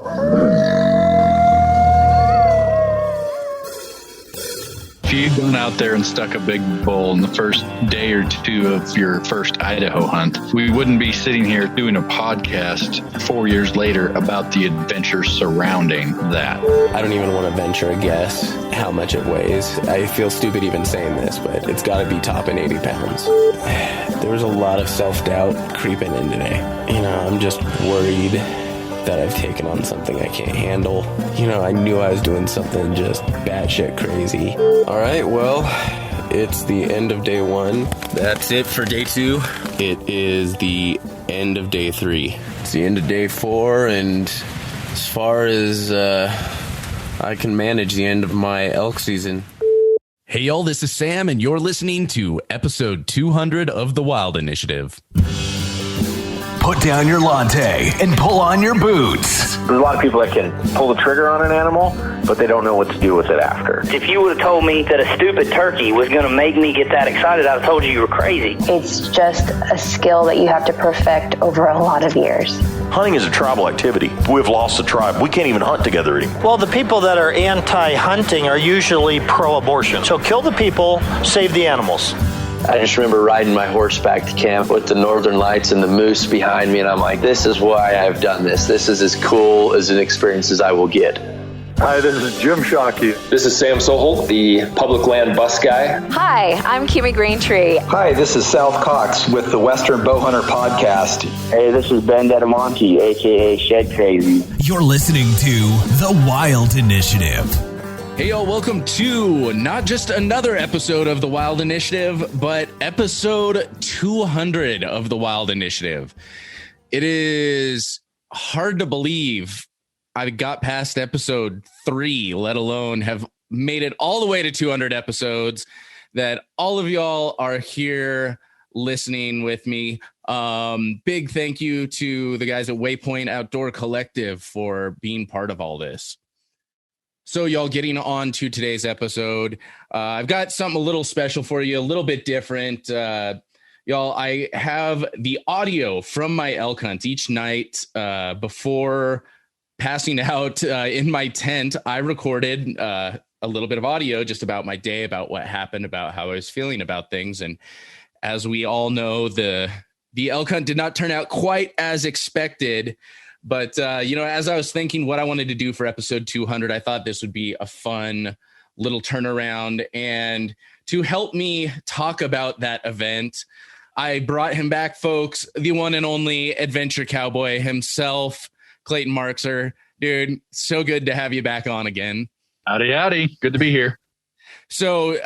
If you'd gone out there and stuck a big bull in the first day or two of your first Idaho hunt, we wouldn't be sitting here doing a podcast 4 years later about the adventures surrounding that. I don't even want to venture a guess how much it weighs. I feel stupid even saying this, but it's got to be topping 80 pounds. There was a lot of self-doubt creeping in today. I'm just worried that I've taken on something I can't handle. I knew I was doing something just batshit crazy. All right, well, it's the end of day 1. That's it for day 2. It is the end of day 3. It's the end of day 4, and as far as I can manage, the end of my elk season. Hey y'all, this is Sam, and you're listening to episode 200 of The Wild Initiative. Put down your latte and pull on your boots. There's a lot of people that can pull the trigger on an animal, but they don't know what to do with it after. If you would have told me that a stupid turkey was going to make me get that excited, I'd have told you were crazy. It's just a skill that you have to perfect over a lot of years. Hunting is a tribal activity. We've lost the tribe. We can't even hunt together anymore. Well, the people that are anti-hunting are usually pro-abortion. So kill the people, save the animals. I just remember riding my horse back to camp with the northern lights and the moose behind me, and I'm like, this is why I've done this. This is as cool as an experience as I will get. Hi, this is Jim Shockey. This is Sam Soholt, the public land bus guy. Hi, I'm Kimmy Greentree. Hi, this is South Cox with the Western Bowhunter Podcast. Hey, this is Ben Dedamonte, a.k.a. Shed Crazy. You're listening to The Wild Initiative. Hey y'all, welcome to not just another episode of The Wild Initiative, but episode 200 of The Wild Initiative. It is hard to believe I got past episode 3, let alone have made it all the way to 200 episodes, that all of y'all are here listening with me. Big thank you to the guys at Waypoint Outdoor Collective for being part of all this. So y'all, getting on to today's episode, I've got something a little special for you, a little bit different. Y'all, I have the audio from my elk hunt each night before passing out in my tent. I recorded a little bit of audio just about my day, about what happened, about how I was feeling about things. And as we all know, the elk hunt did not turn out quite as expected. But, as I was thinking what I wanted to do for episode 200, I thought this would be a fun little turnaround. And to help me talk about that event, I brought him back, folks, the one and only Adventure Cowboy himself, Clayton Marxer. Dude, so good to have you back on again. Howdy, howdy. Good to be here. So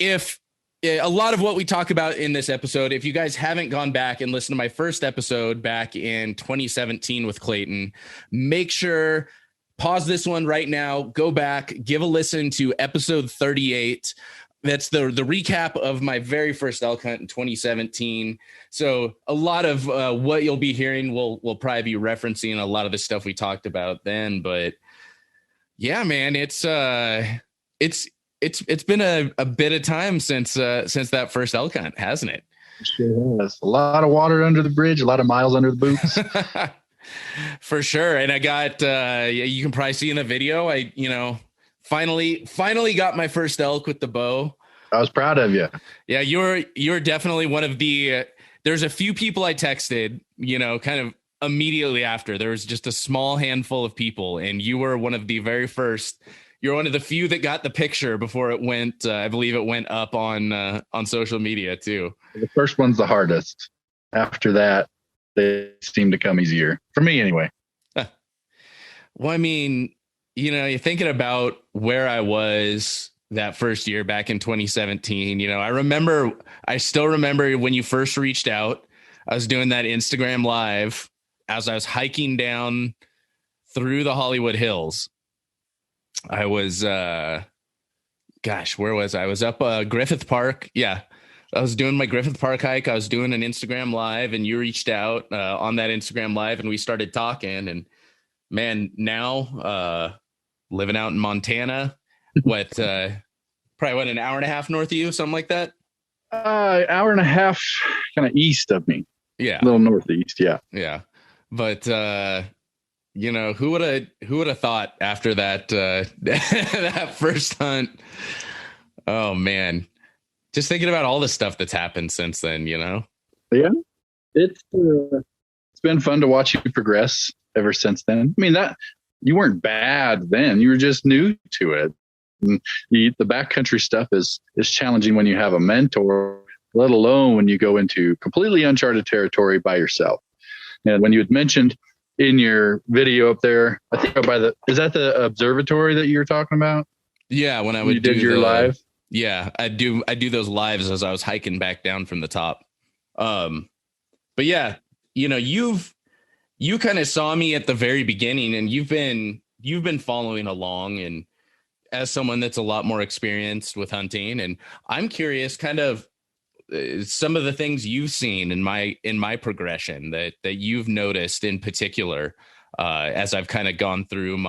if a lot of what we talk about in this episode, if you guys haven't gone back and listened to my first episode back in 2017 with Clayton, make sure, pause this one right now, go back, give a listen to episode 38. That's the recap of my very first elk hunt in 2017. So a lot of what you'll be hearing will probably be referencing a lot of the stuff we talked about then. But yeah, man, it's been a bit of time since that first elk hunt, hasn't it? It sure has. A lot of water under the bridge, a lot of miles under the boots. For sure. And I got you can probably see in the video, I finally got my first elk with the bow. I was proud of you. Yeah, you're definitely one of the there's a few people I texted, kind of immediately after. There was just a small handful of people, and you were one of the very first. You're one of the few that got the picture before it went. I believe it went up on social media too. The first one's the hardest. After that, they seem to come easier for me, anyway. Well, I mean, you're thinking about where I was that first year back in 2017. I still remember when you first reached out. I was doing that Instagram live as I was hiking down through the Hollywood Hills. I was, where was I? I was up Griffith Park. Yeah, I was doing my Griffith Park hike. I was doing an Instagram live, and you reached out on that Instagram live, and we started talking. And man, now living out in Montana, probably an hour and a half north of you, something like that? Hour and a half kind of east of me. Yeah. A little northeast, yeah. Yeah. But who would have thought after that that first hunt? Oh man, just thinking about all the stuff that's happened since then. Yeah, it's been fun to watch you progress ever since then. I mean, that you weren't bad then; you were just new to it. And the backcountry stuff is challenging when you have a mentor, let alone when you go into completely uncharted territory by yourself. And when you had mentioned in your video up there, I think is that the observatory that you were talking about? Yeah, when I would do your live. Yeah, I do those lives as I was hiking back down from the top. But yeah, you kind of saw me at the very beginning, and you've been following along, and as someone that's a lot more experienced with hunting, and I'm curious kind of some of the things you've seen in my progression that you've noticed in particular as I've kind of gone through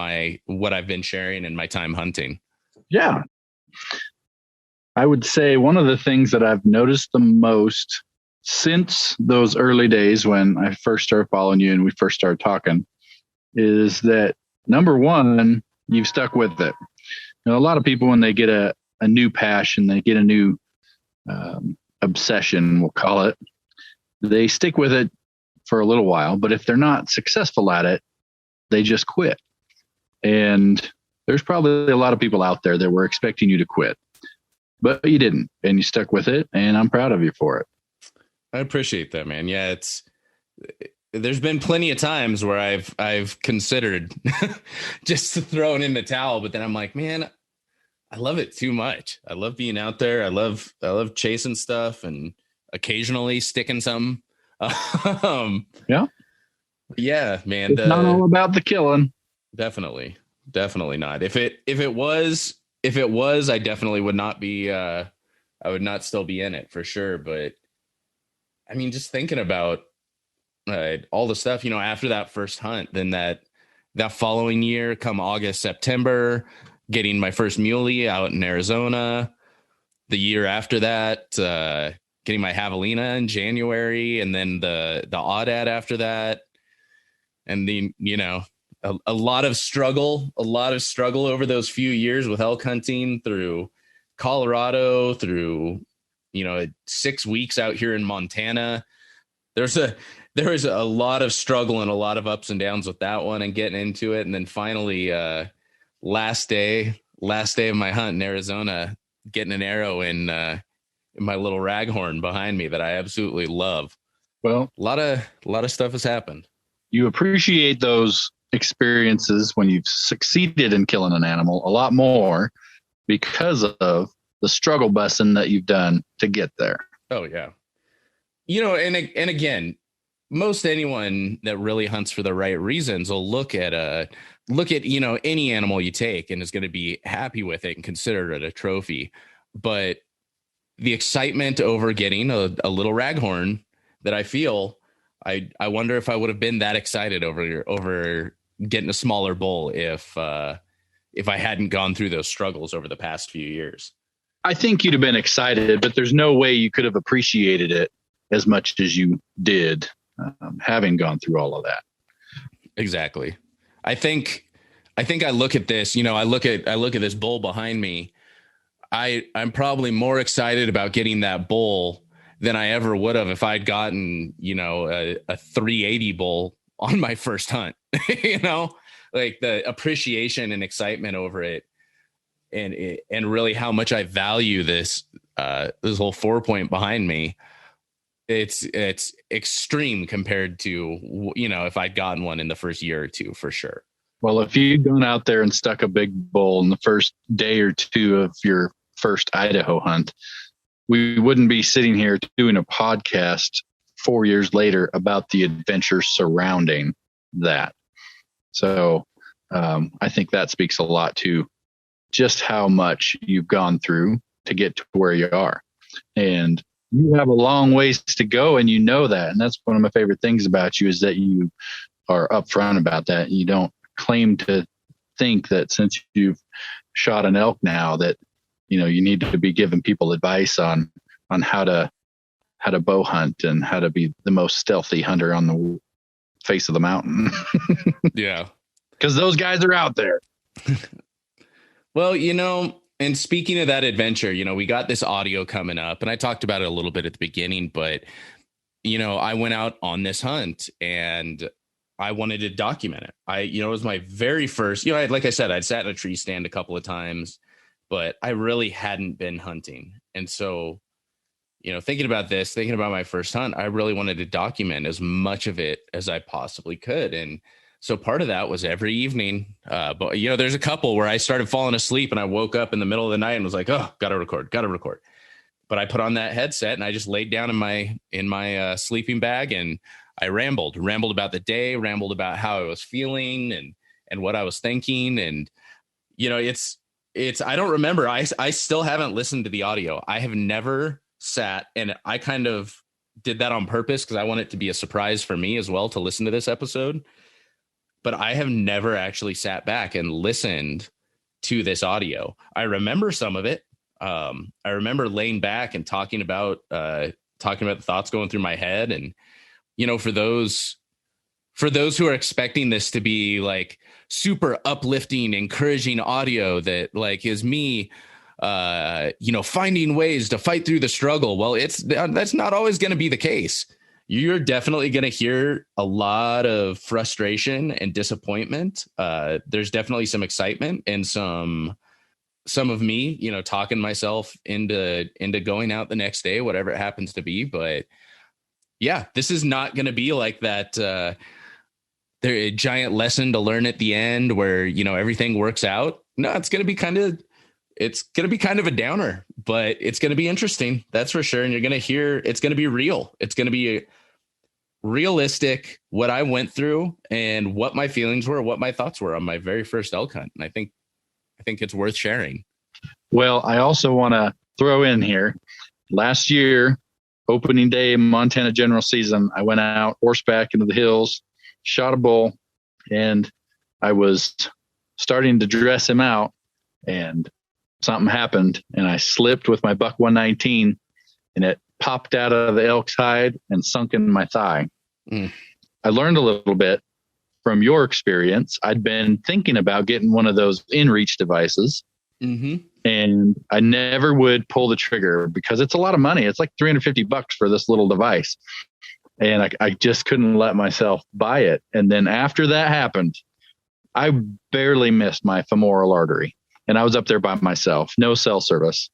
what I've been sharing in my time hunting. Yeah. I would say one of the things that I've noticed the most since those early days when I first started following you and we first started talking is that, number one, you've stuck with it. A lot of people, when they get a new passion, they get a new obsession, we'll call it, they stick with it for a little while. But if they're not successful at it, they just quit. And there's probably a lot of people out there that were expecting you to quit, but you didn't, and you stuck with it. And I'm proud of you for it. I appreciate that, man. Yeah, there's been plenty of times where I've considered just throwing in the towel, but then I'm like, man, I love it too much. I love being out there. I love chasing stuff and occasionally sticking something. Yeah, man. It's not all about the killing. Definitely not. If it was, I definitely would not be. I would not still be in it for sure. But I mean, just thinking about all the stuff, after that first hunt, then that following year, come August, September, getting my first muley out in Arizona. The year after that, getting my javelina in January, and then the aoudad after that. And then, a lot of struggle over those few years with elk hunting through Colorado, through, 6 weeks out here in Montana. There was a lot of struggle and a lot of ups and downs with that one and getting into it. And then finally, last day of my hunt in Arizona, getting an arrow in my little raghorn behind me that I absolutely love. Well, a lot of stuff has happened. You appreciate those experiences when you've succeeded in killing an animal a lot more because of the struggle busing that you've done to get there. Oh yeah. And again, most anyone that really hunts for the right reasons will look at any animal you take and is going to be happy with it and consider it a trophy. But the excitement over getting a little raghorn that I feel, I wonder if I would have been that excited over getting a smaller bull if I hadn't gone through those struggles over the past few years. I think you'd have been excited, but there's no way you could have appreciated it as much as you did, having gone through all of that. Exactly. I think I look at this, I look at this bull behind me. I'm probably more excited about getting that bull than I ever would have if I'd gotten, a 380 bull on my first hunt, like the appreciation and excitement over it. And really how much I value this whole 4-point behind me. It's extreme compared to, if I'd gotten one in the first year or two, for sure. Well, if you'd gone out there and stuck a big bull in the first day or two of your first Idaho hunt, we wouldn't be sitting here doing a podcast 4 years later about the adventure surrounding that. So I think that speaks a lot to just how much you've gone through to get to where you are. And you have a long ways to go, and you know that. And that's one of my favorite things about you, is that you are upfront about that. You don't claim to think that since you've shot an elk now that, you need to be giving people advice on how to bow hunt and how to be the most stealthy hunter on the face of the mountain. Yeah. because those guys are out there. Well, and speaking of that adventure, we got this audio coming up, and I talked about it a little bit at the beginning, but, I went out on this hunt and I wanted to document it. It was my very first, like I said, I'd sat in a tree stand a couple of times, but I really hadn't been hunting. And so, thinking about my first hunt, I really wanted to document as much of it as I possibly could. And so part of that was every evening. But, there's a couple where I started falling asleep and I woke up in the middle of the night and was like, oh, got to record. But I put on that headset and I just laid down in my sleeping bag and I rambled about the day, rambled about how I was feeling and what I was thinking. And, it's, I don't remember. I still haven't listened to the audio. I have never sat, and I kind of did that on purpose because I want it to be a surprise for me as well to listen to this episode. But I have never actually sat back and listened to this audio. I remember some of it. I remember laying back and talking about the thoughts going through my head. And, for those who are expecting this to be like super uplifting, encouraging audio that like is me, finding ways to fight through the struggle. Well, that's not always going to be the case. You're definitely going to hear a lot of frustration and disappointment. There's definitely some excitement and some of me, talking myself into going out the next day, whatever it happens to be. But yeah, this is not going to be like that. There a giant lesson to learn at the end where, everything works out. No, it's going to be kind of a downer, but it's going to be interesting. That's for sure. And you're going to hear, it's going to be real. It's going to be realistic, what I went through and what my feelings were, what my thoughts were on my very first elk hunt. And I think it's worth sharing. Well, I also want to throw in here, last year, opening day Montana general season, I went out horseback into the hills, shot a bull, and I was starting to dress him out, and something happened, and I slipped with my buck 119, and it popped out of the elk's hide and sunk in my thigh. I learned a little bit from your experience. I'd been thinking about getting one of those in-reach devices, and I never would pull the trigger because it's a lot of money. It's like $350 for this little device. And I just couldn't let myself buy it. And then after that happened, I barely missed my femoral artery. And I was up there by myself, no cell service,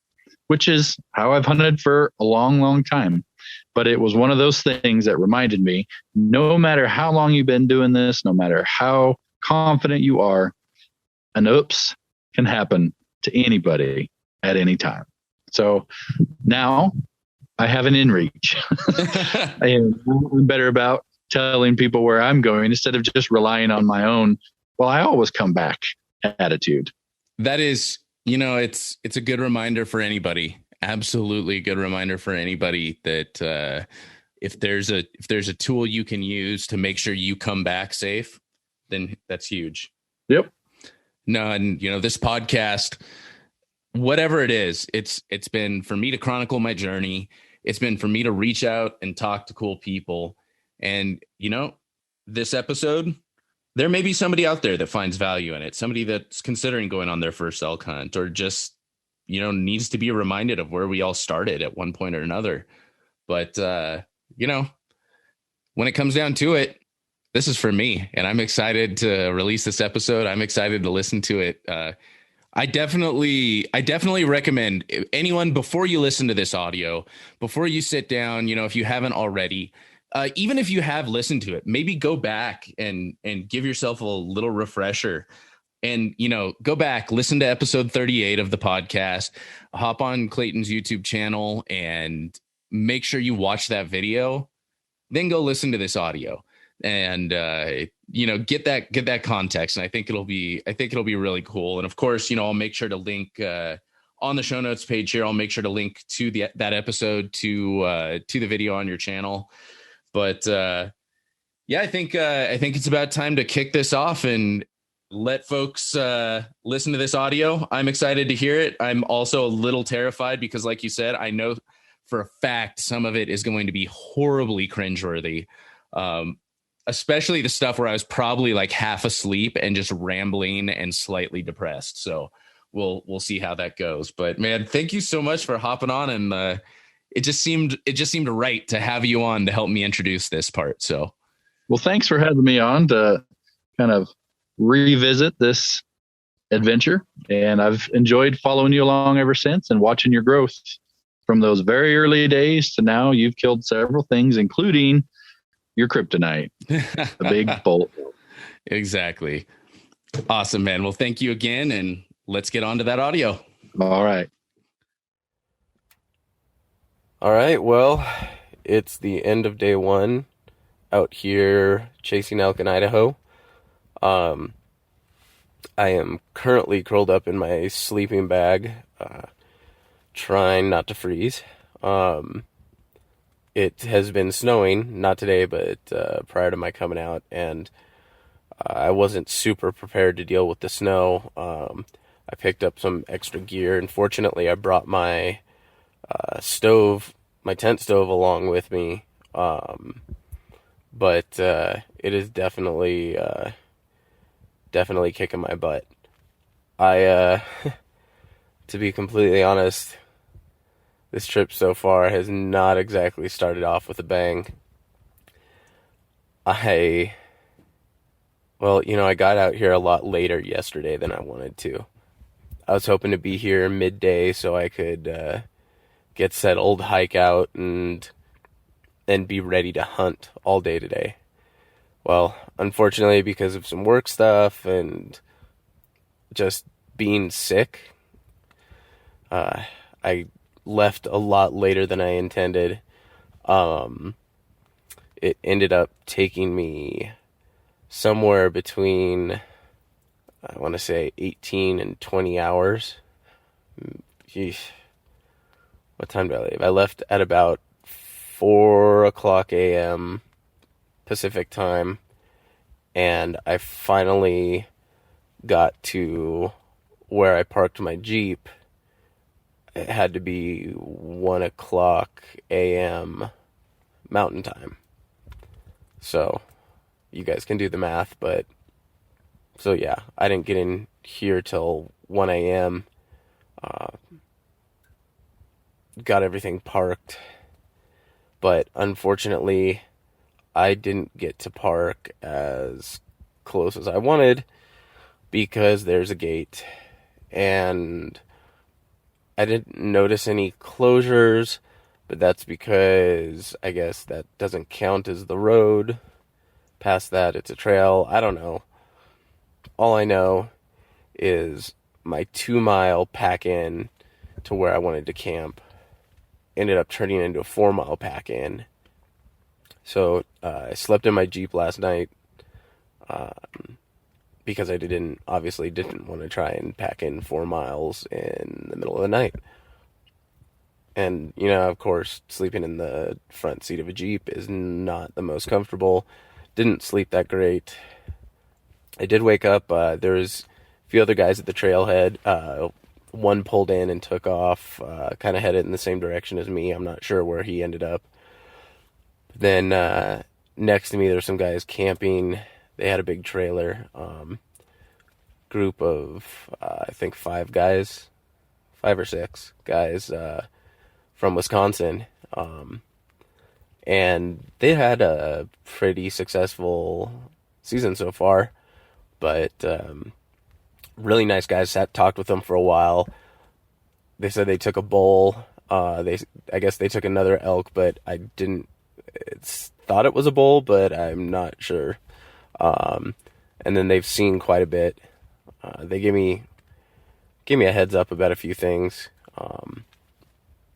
which is how I've hunted for a long, long time. But it was one of those things that reminded me, no matter how long you've been doing this, no matter how confident you are, an oops can happen to anybody at any time. So now I have an in-reach. And I'm better about telling people where I'm going instead of just relying on my own, well, I always come back attitude. That is, it's a good reminder for anybody. Absolutely a good reminder for anybody that if there's a tool you can use to make sure you come back safe, then that's huge. Yep. No, and this podcast, whatever it is, it's been for me to chronicle my journey. It's been for me to reach out and talk to cool people. And, this episode, there may be somebody out there that finds value in it, somebody that's considering going on their first elk hunt, or just, needs to be reminded of where we all started at one point or another. But, when it comes down to it, this is for me, and I'm excited to release this episode. I'm excited to listen to it. I definitely recommend anyone, before you listen to this audio, before you sit down, if you haven't already, even if you have listened to it, maybe go back and give yourself a little refresher and, go back, listen to episode 38 of the podcast, hop on Clayton's YouTube channel and make sure you watch that video, then go listen to this audio and, get that context. And I think it'll be really cool. And of course, I'll make sure to link, on the show notes page here, I'll make sure to link to that episode to the video on your channel. But yeah, I think it's about time to kick this off and let folks listen to this audio. I'm excited to hear it. I'm also a little terrified because, like you said, I know for a fact some of it is going to be horribly cringeworthy. especially the stuff where I was probably like half asleep and just rambling and slightly depressed. So we'll see how that goes. But man, thank you so much for hopping on, and it just seemed right to have you on to help me introduce this part. So, well, thanks for having me on to kind of revisit this adventure, and I've enjoyed following you along ever since and watching your growth from those very early days to now. You've killed several things, including your kryptonite, the big bolt. Exactly. Awesome, man. Well, thank you again, and let's get on to that audio. All right. All right. Well, it's the end of day 1 out here chasing elk in Idaho. I am currently curled up in my sleeping bag, trying not to freeze. It has been snowing, not today, but prior to my coming out, and I wasn't super prepared to deal with the snow. I picked up some extra gear, and fortunately I brought my stove, my tent stove, along with me. But it is definitely kicking my butt. To be completely honest, this trip so far has not exactly started off with a bang. I got out here a lot later yesterday than I wanted to. I was hoping to be here midday so I could get settled, hike out, and be ready to hunt all day today. Well, unfortunately, because of some work stuff and just being sick, I left a lot later than I intended. It ended up taking me somewhere between, I want to say, 18 and 20 hours. Jeez. What time did I leave? I left at about 4 o'clock a.m. Pacific time, and I finally got to where I parked my Jeep. It had to be 1 o'clock a.m. Mountain Time. So, you guys can do the math, but so yeah, I didn't get in here till 1 a.m. Got everything parked, but unfortunately I didn't get to park as close as I wanted because there's a gate, and I didn't notice any closures, but that's because I guess that doesn't count as the road. Past that, it's a trail. I don't know. All I know is my 2-mile pack-in to where I wanted to camp ended up turning into a 4-mile pack-in. So I slept in my Jeep last night because I obviously didn't want to try and pack in 4 miles in the middle of the night. And, of course, sleeping in the front seat of a Jeep is not the most comfortable. Didn't sleep that great. I did wake up. There was a few other guys at the trailhead. One pulled in and took off, kind of headed in the same direction as me. I'm not sure where he ended up. Then next to me, there were some guys camping. They had a big trailer. Group of, I think, 5 or 6 guys from Wisconsin. And they had a pretty successful season so far. But really nice guys. Talked with them for a while. They said they took a bull. I guess they took another elk, but I didn't thought it was a bull, but I'm not sure. And then they've seen quite a bit. They gave me a heads up about a few things. I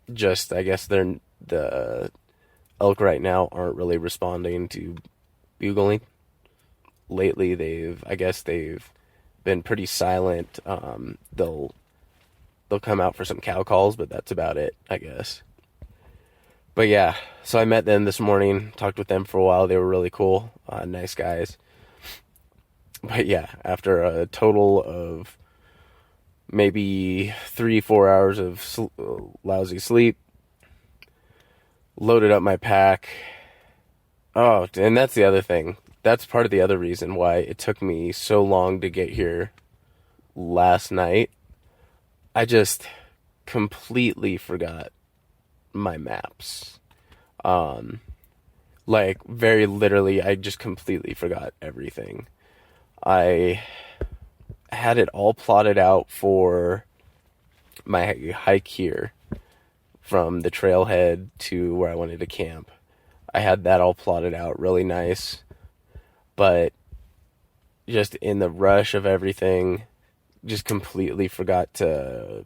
guess the elk right now aren't really responding to bugling. Lately, they've been pretty silent. They'll come out for some cow calls, but that's about it, I guess. But yeah, so I met them this morning, talked with them for a while. They were really cool, nice guys. But yeah, after a total of maybe 3-4 hours of lousy sleep, loaded up my pack. Oh, and that's the other thing. that's part of the other reason why it took me so long to get here last night. I just completely forgot my maps. Like, very literally, I just completely forgot everything. I had it all plotted out for my hike here from the trailhead to where I wanted to camp. I had that all plotted out really nice, but just in the rush of everything, just completely forgot to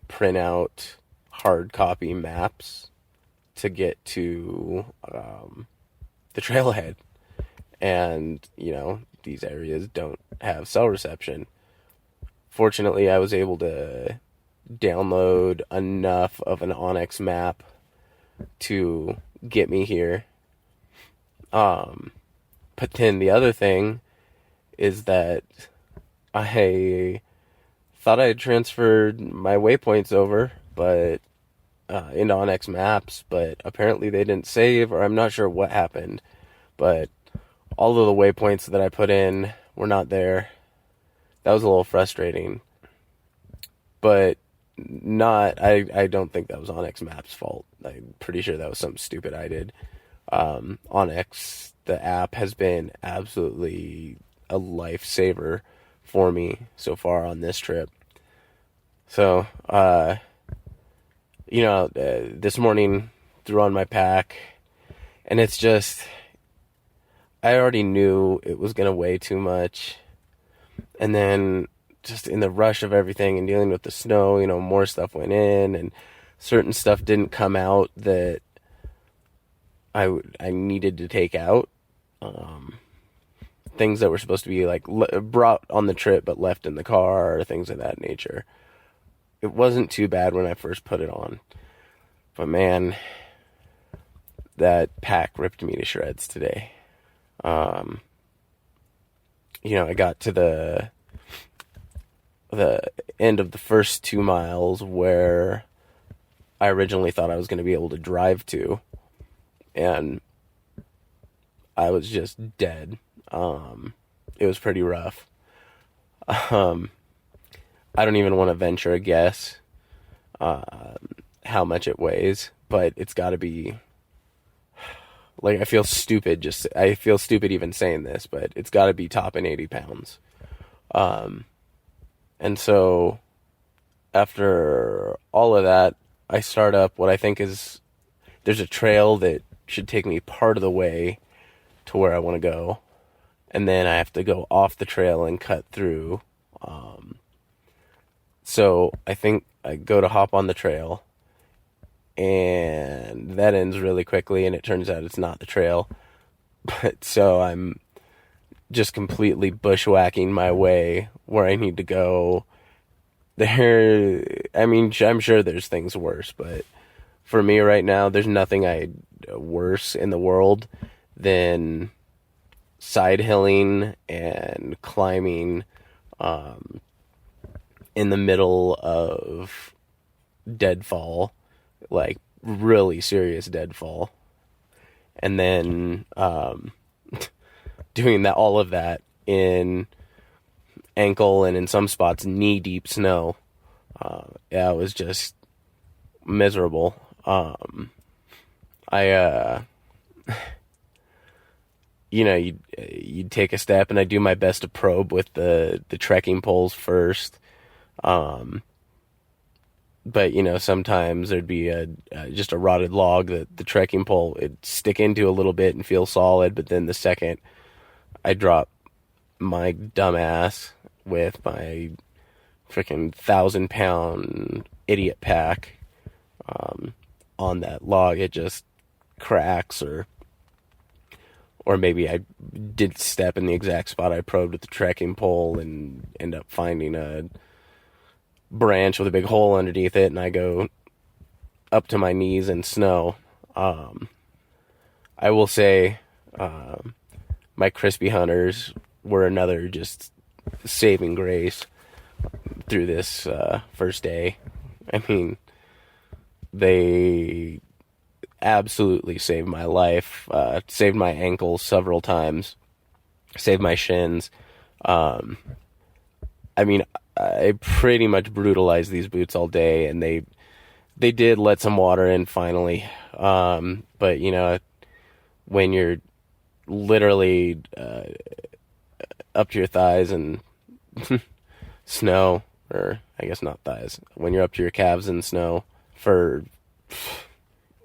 print out hard copy maps to get to the trailhead. And, you know, these areas don't have cell reception. Fortunately, I was able to download enough of an Onyx map to get me here. But then the other thing is that I thought I had transferred my waypoints over, but into Onyx Maps, but apparently they didn't save, or I'm not sure what happened. But all of the waypoints that I put in were not there. That was a little frustrating. But I don't think that was Onyx Maps' fault. I'm pretty sure that was something stupid I did. Onyx, the app, has been absolutely a lifesaver for me so far on this trip. So, this morning threw on my pack, and it's just, I already knew it was going to weigh too much. And then just in the rush of everything and dealing with the snow, more stuff went in, and certain stuff didn't come out that I needed to take out. Things that were supposed to be brought on the trip but left in the car, or things of that nature. It wasn't too bad when I first put it on, but man, that pack ripped me to shreds today. I got to the end of the first 2 miles where I originally thought I was going to be able to drive to, and I was just dead. It was pretty rough. I don't even want to venture a guess how much it weighs, but it's got to be, I feel stupid even saying this, but it's got to be topping 80 pounds. And so after all of that, I start up what I think is, there's a trail that should take me part of the way to where I want to go. And then I have to go off the trail and cut through. So I think I go to hop on the trail, and that ends really quickly, and it turns out it's not the trail. But so I'm just completely bushwhacking my way where I need to go. I'm sure there's things worse, but for me right now, there's nothing worse in the world than side hilling and climbing in the middle of deadfall, like really serious deadfall, and then doing all of that in ankle and in some spots knee deep snow. It was just miserable. You'd take a step, and I do my best to probe with the trekking poles first. But sometimes there'd be just a rotted log that the trekking pole it'd stick into a little bit and feel solid, but then the second I drop my dumb ass with my freaking 1,000-pound idiot pack on that log, it just cracks, or maybe I did step in the exact spot I probed with the trekking pole and end up finding a branch with a big hole underneath it, and I go up to my knees in snow. I will say my crispy hunters were another just saving grace through this first day. I mean, they absolutely saved my life, saved my ankles several times. save my shins. I mean, I pretty much brutalized these boots all day, and they did let some water in finally. But you know, when you're literally up to your thighs in snow, or I guess not thighs, when you're up to your calves in snow for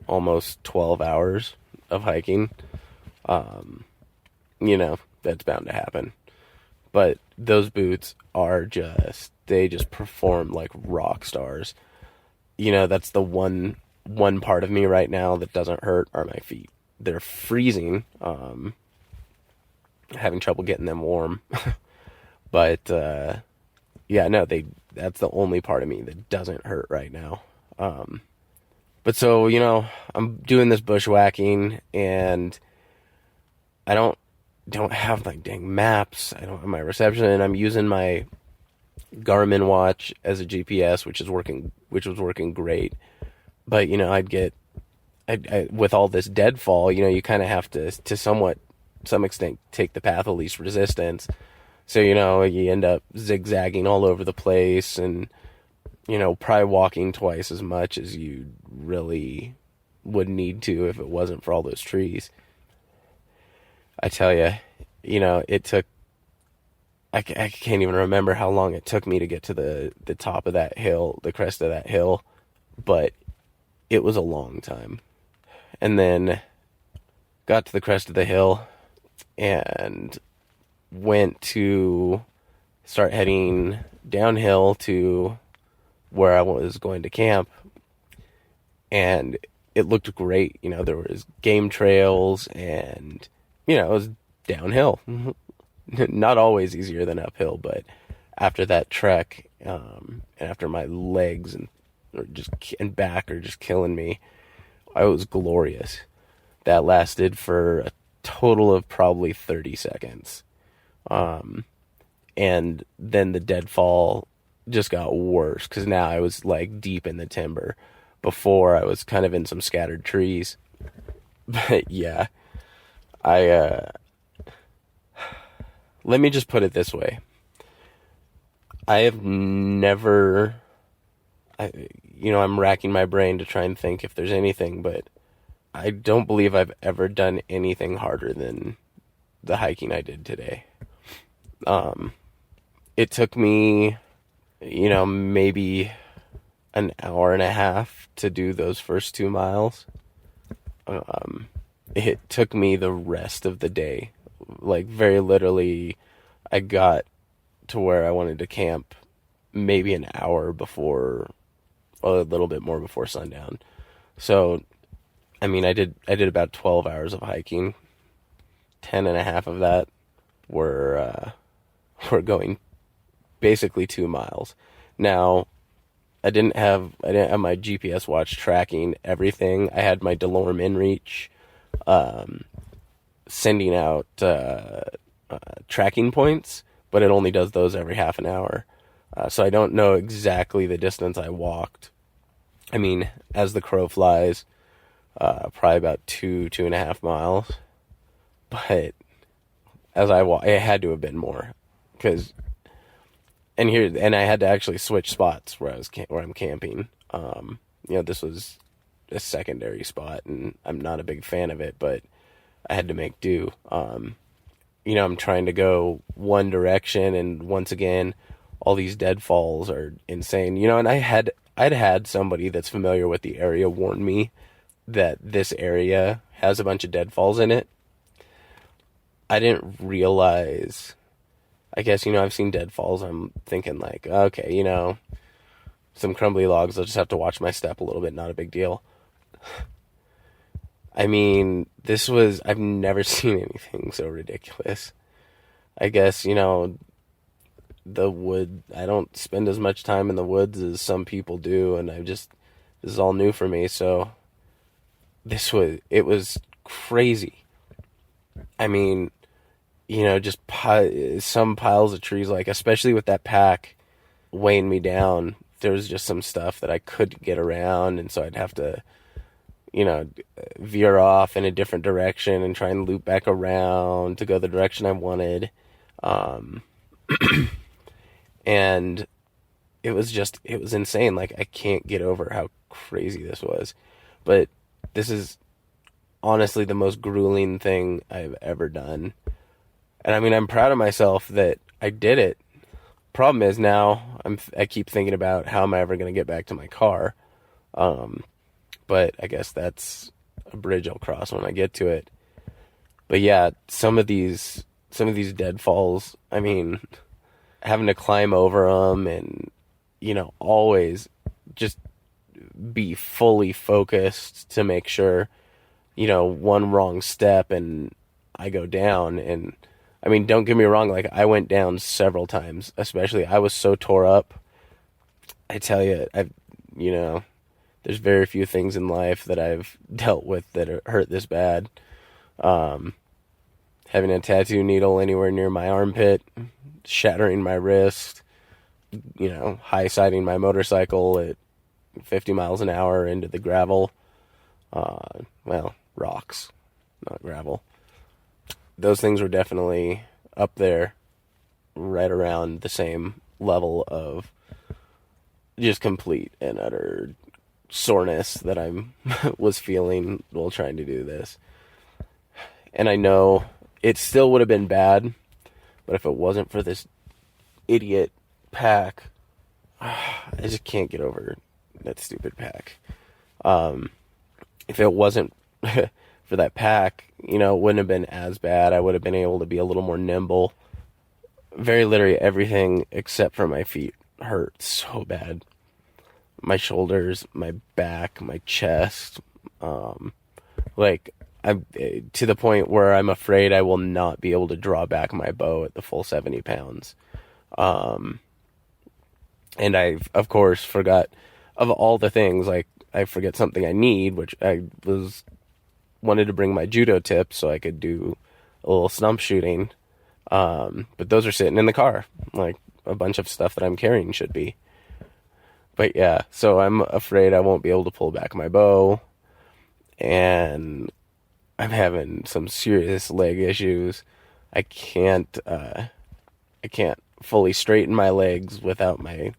almost 12 hours of hiking, you know, that's bound to happen. But those boots are they just perform like rock stars. You know, that's the one part of me right now that doesn't hurt are my feet. They're freezing, having trouble getting them warm. But, yeah, no, that's the only part of me that doesn't hurt right now. But so, you know, I'm doing this bushwhacking, and I don't have like dang maps. I don't have my reception, and I'm using my Garmin watch as a GPS, which was working great. But, you know, I with all this deadfall, you know, you kind of have to some extent take the path of least resistance. So, you know, you end up zigzagging all over the place, and, you know, probably walking twice as much as you really would need to if it wasn't for all those trees. I tell you, you know, it took, I can't even remember how long it took me to get to the top of that hill, the crest of that hill, but it was a long time. And then got to the crest of the hill and went to start heading downhill to where I was going to camp. And it looked great. You know, there was game trails, and, you know, it was downhill. Not always easier than uphill, but after that trek, and after my legs and back are just killing me, it was glorious. That lasted for a total of probably 30 seconds. And then the deadfall just got worse, because now I was like deep in the timber. Before, I was kind of in some scattered trees. But yeah, let me just put it this way. I have never, I'm racking my brain to try and think if there's anything, but I don't believe I've ever done anything harder than the hiking I did today. It took me, maybe an hour and a half to do those first 2 miles. It took me the rest of the day. Like, very literally, I got to where I wanted to camp maybe an hour before, or a little bit more before sundown. So, I mean, I did about 12 hours of hiking. 10 and a half of that were going basically 2 miles. Now, I didn't have my GPS watch tracking everything. I had my DeLorme inReach sending out tracking points, but it only does those every half an hour. So I don't know exactly the distance I walked. I mean, as the crow flies, probably about 2.5 miles. But as I walked, it had to have been more, and I had to actually switch spots where I'm camping. This was a secondary spot, and I'm not a big fan of it, but I had to make do. I'm trying to go one direction, and once again, all these deadfalls are insane. And I'd had somebody that's familiar with the area warn me that this area has a bunch of deadfalls in it. I didn't realize, I guess, I've seen deadfalls. I'm thinking like, okay, some crumbly logs, I'll just have to watch my step a little bit, not a big deal. I mean, I've never seen anything so ridiculous. I guess, the wood, I don't spend as much time in the woods as some people do, and this is all new for me, so it was crazy. I mean, just some piles of trees, like, especially with that pack weighing me down, there was just some stuff that I couldn't get around, and so I'd have to, veer off in a different direction and try and loop back around to go the direction I wanted. And it was insane. Like, I can't get over how crazy this was. But this is honestly the most grueling thing I've ever done. And I mean, I'm proud of myself that I did it. Problem is now I keep thinking about how am I ever going to get back to my car. But I guess that's a bridge I'll cross when I get to it. But yeah, some of these deadfalls, I mean, having to climb over them and, always just be fully focused to make sure, one wrong step and I go down. And I mean, don't get me wrong, like, I went down several times, especially I was so tore up. I tell you, there's very few things in life that I've dealt with that hurt this bad. Having a tattoo needle anywhere near my armpit, shattering my wrist, high-siding my motorcycle at 50 miles an hour into the gravel. Rocks, not gravel. Those things were definitely up there, right around the same level of just complete and utter soreness that I was feeling while trying to do this. And I know it still would have been bad, but if it wasn't for this idiot pack, I just can't get over that stupid pack. If it wasn't for that pack, it wouldn't have been as bad. I would have been able to be a little more nimble. Very literally everything except for my feet hurt so bad. My shoulders, my back, my chest, I'm to the point where I'm afraid I will not be able to draw back my bow at the full 70 pounds. And I've, of course, forgot of all the things, like, I forget something I need, which I wanted to bring my judo tips so I could do a little stump shooting. But those are sitting in the car, like a bunch of stuff that I'm carrying should be. But yeah, so I'm afraid I won't be able to pull back my bow, and I'm having some serious leg issues. I can't fully straighten my legs without my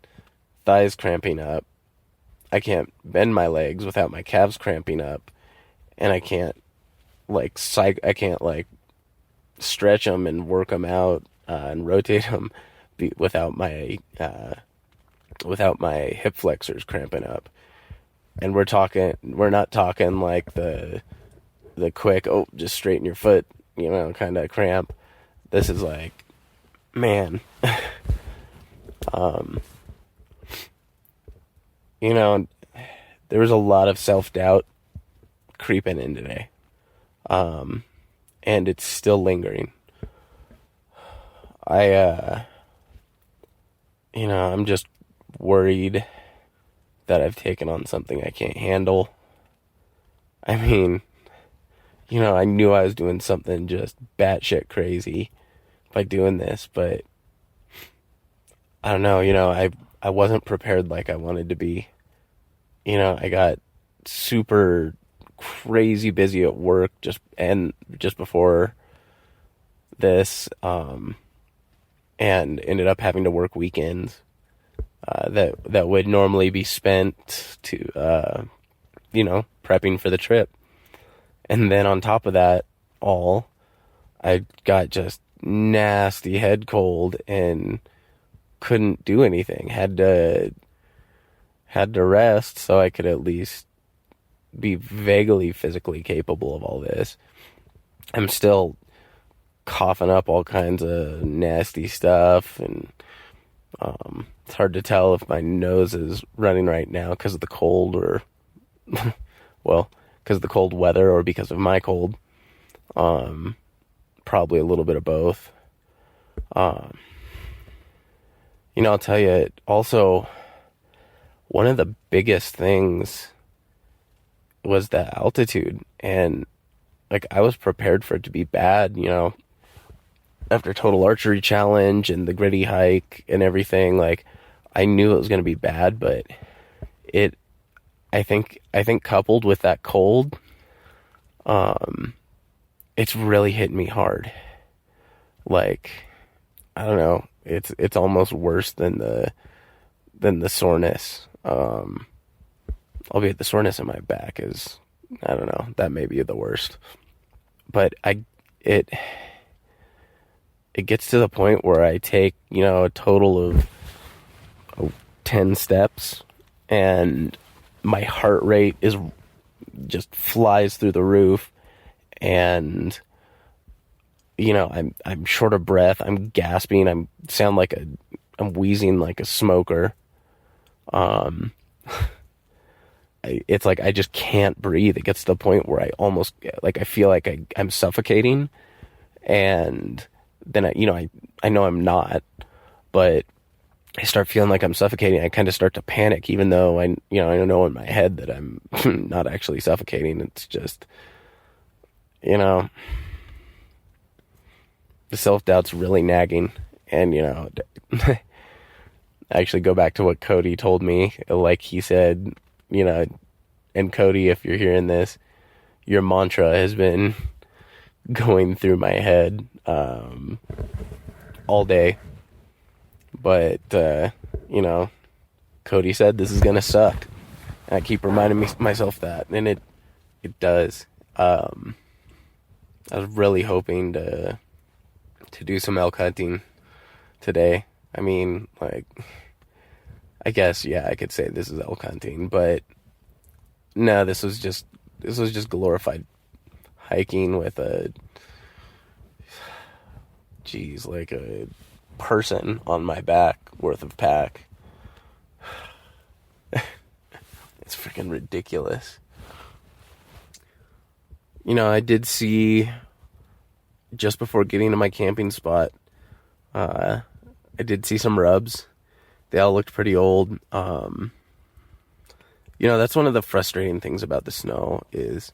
thighs cramping up. I can't bend my legs without my calves cramping up, and I can't stretch them and work them out and rotate them without my hip flexors cramping up. And we're not talking like the quick, just straighten your foot, kind of cramp. This is like, man, there was a lot of self-doubt creeping in today. And it's still lingering. I'm just worried that I've taken on something I can't handle. I mean, I knew I was doing something just batshit crazy by doing this, but I don't know, I wasn't prepared like I wanted to be. I got super crazy busy at work just before this, and ended up having to work weekends that would normally be spent to prepping for the trip. And then on top of that all, I got just nasty head cold and couldn't do anything. Had to rest so I could at least be vaguely physically capable of all this. I'm still coughing up all kinds of nasty stuff, and it's hard to tell if my nose is running right now because of the cold or because of the cold weather or because of my cold. Probably a little bit of both. I'll tell you, also, one of the biggest things was the altitude. And, I was prepared for it to be bad, after Total Archery Challenge and the gritty hike and everything. I knew it was going to be bad, but I think coupled with that cold, it's really hit me hard. Like, I don't know, it's almost worse than the soreness. Albeit the soreness in my back is, I don't know, that may be the worst. But it gets to the point where I take, a total of 10 steps, and my heart rate is just flies through the roof, and I'm short of breath, I'm gasping, I'm wheezing like a smoker. It's like I just can't breathe. It gets to the point where I almost, like, I feel like I'm suffocating, and then I know I'm not, but I start feeling like I'm suffocating. I kind of start to panic, even though I know in my head that I'm not actually suffocating. It's just, the self-doubt's really nagging. And, I actually go back to what Cody told me. Like he said, and Cody, if you're hearing this, your mantra has been going through my head all day. But, Cody said this is going to suck. And I keep reminding myself that, and it does. I was really hoping to do some elk hunting today. I mean, like, I guess, yeah, I could say this is elk hunting, but no, this was just glorified hiking with like a person on my back worth of pack. It's freaking ridiculous. I did see, just before getting to my camping spot, I did see some rubs. They all looked pretty old. That's one of the frustrating things about the snow is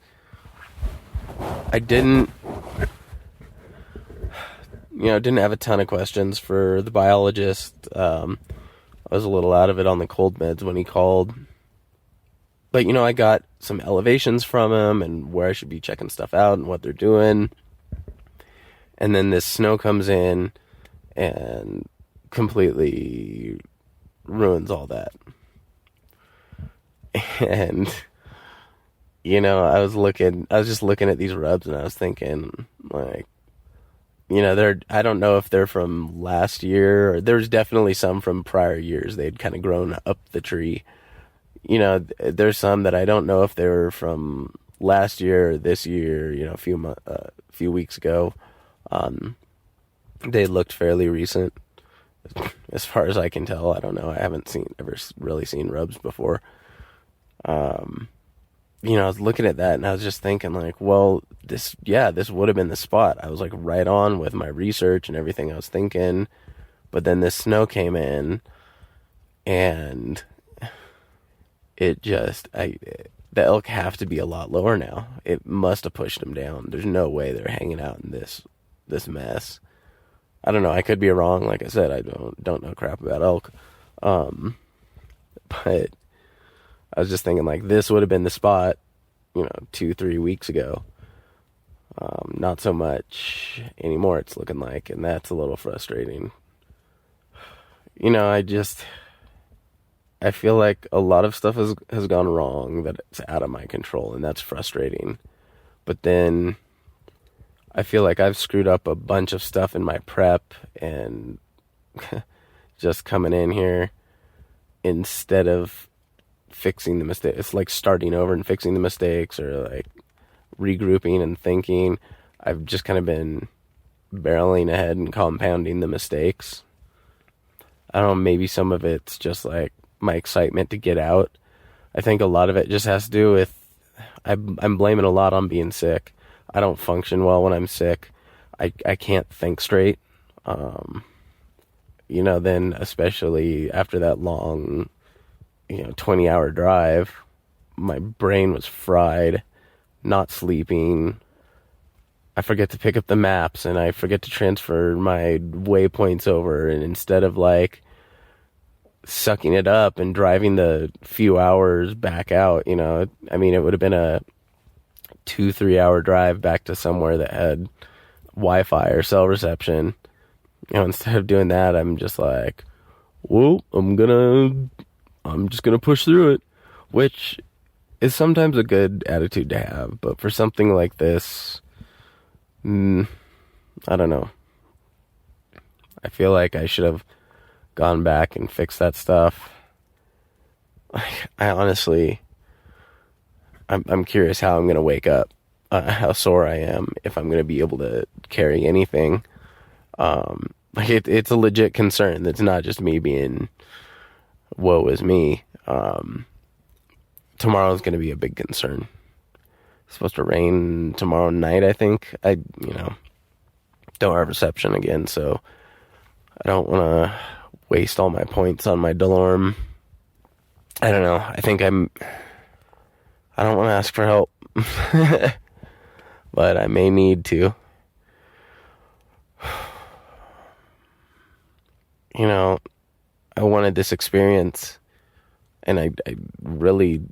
I didn't have a ton of questions for the biologist. I was a little out of it on the cold meds when he called. But, I got some elevations from him and where I should be checking stuff out and what they're doing. And then this snow comes in and completely ruins all that. And, I was just looking at these rubs, and I was thinking, like, I don't know if they're from last year, or there's definitely some from prior years. They'd kind of grown up the tree. There's some that I don't know if they were from last year or this year, a few weeks ago. They looked fairly recent, as far as I can tell. I don't know. I haven't ever really seen rubs before. I was looking at that, and I was just thinking, like, well, this would have been the spot. I was, like, right on with my research and everything I was thinking. But then this snow came in, and the elk have to be a lot lower now. It must have pushed them down. There's no way they're hanging out in this mess. I don't know. I could be wrong. Like I said, I don't know crap about elk. But I was just thinking, like, this would have been the spot, 2-3 weeks ago. Not so much anymore, it's looking like, and that's a little frustrating. I feel like a lot of stuff has gone wrong, that it's out of my control, and that's frustrating. But then I feel like I've screwed up a bunch of stuff in my prep, and just coming in here instead of fixing the mistake. It's like starting over and fixing the mistakes, or like regrouping and thinking. I've just kind of been barreling ahead and compounding the mistakes. I don't know, maybe some of it's just like my excitement to get out. I think a lot of it just has to do with, I'm blaming a lot on being sick. I don't function well when I'm sick. I can't think straight. Then especially after that long, 20-hour drive, my brain was fried, not sleeping. I forget to pick up the maps, and I forget to transfer my waypoints over, and instead of like sucking it up and driving the few hours back out, you know. I mean, it would have been a 2-3 hour drive back to somewhere that had Wi-Fi or cell reception. You know, instead of doing that, I'm just like, whoop, I'm just gonna push through it, which is sometimes a good attitude to have, but for something like this, I don't know. I feel like I should have gone back and fixed that stuff. I honestly, I'm curious how I'm going to wake up, how sore I am, if I'm going to be able to carry anything. Like it's a legit concern. That's not just me being, woe is me. Tomorrow's going to be a big concern. It's supposed to rain tomorrow night, I think. Don't have reception again, so I don't want to waste all my points on my Delorme. I don't know. I don't want to ask for help, but I may need to. You know, I wanted this experience, and I really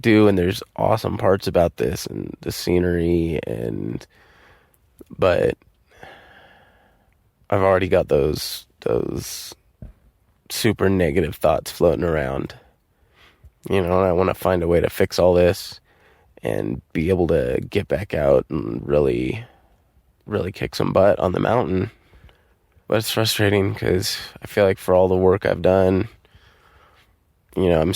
do, and there's awesome parts about this, and the scenery, but I've already got those super negative thoughts floating around. You know, and I want to find a way to fix all this and be able to get back out and really, really kick some butt on the mountain. But it's frustrating because I feel like for all the work I've done, you know, I'm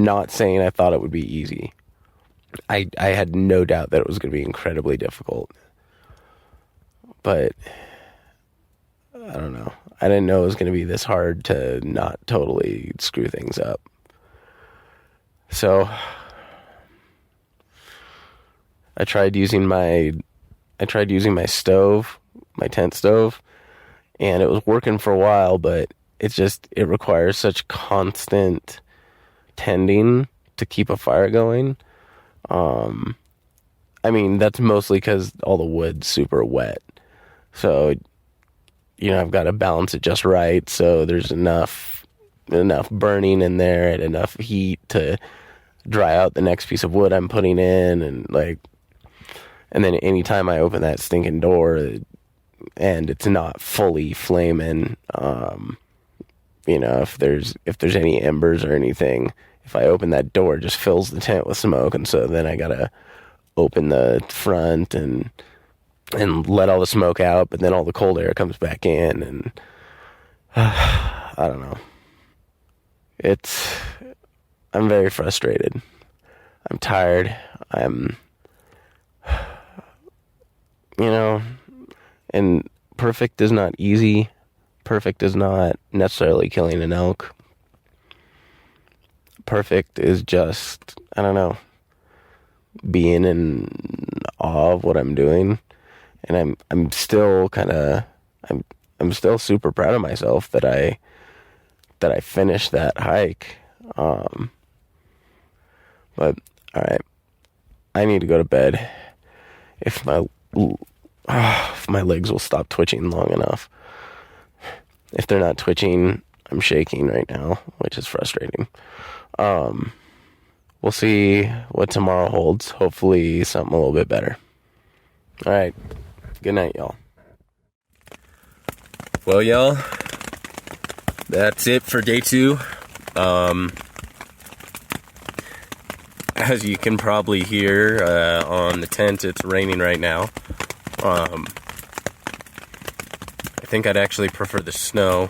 not saying I thought it would be easy. I had no doubt that it was going to be incredibly difficult. But I don't know. I didn't know it was going to be this hard to not totally screw things up. So I tried using my stove, my tent stove, and it was working for a while, but it requires such constant tending to keep a fire going. I mean, that's mostly because all the wood's super wet. So, you know, I've got to balance it just right so there's enough burning in there and enough heat to dry out the next piece of wood I'm putting in, and then anytime I open that stinking door and it's not fully flaming, you know, if there's any embers or anything, if I open that door, it just fills the tent with smoke, and so then I gotta open the front and let all the smoke out, but then all the cold air comes back in, and I don't know. I'm very frustrated. I'm tired. You know, and perfect is not easy. Perfect is not necessarily killing an elk. Perfect is just, I don't know, being in awe of what I'm doing. And I'm still I'm still super proud of myself that I finished that hike. But all right, I need to go to bed. If my legs will stop twitching long enough. If they're not twitching, I'm shaking right now, which is frustrating. We'll see what tomorrow holds. Hopefully something a little bit better. All right. Good night, y'all. Well, y'all, that's it for day 2. As you can probably hear on the tent, it's raining right now. I think I'd actually prefer the snow,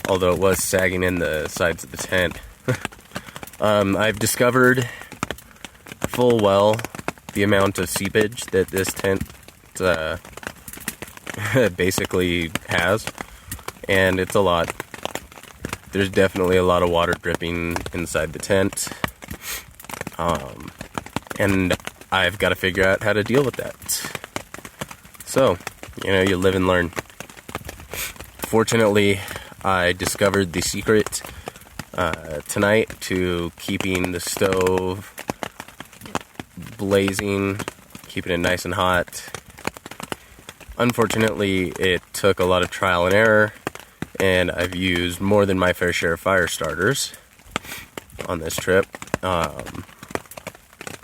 although it was sagging in the sides of the tent. I've discovered full well the amount of seepage that this tent basically has, and it's a lot. There's definitely a lot of water dripping inside the tent, and I've got to figure out how to deal with that. So, you know, you live and learn. Fortunately, I discovered the secret tonight to keeping the stove blazing, keeping it nice and hot. Unfortunately, it took a lot of trial and error, and I've used more than my fair share of fire starters on this trip.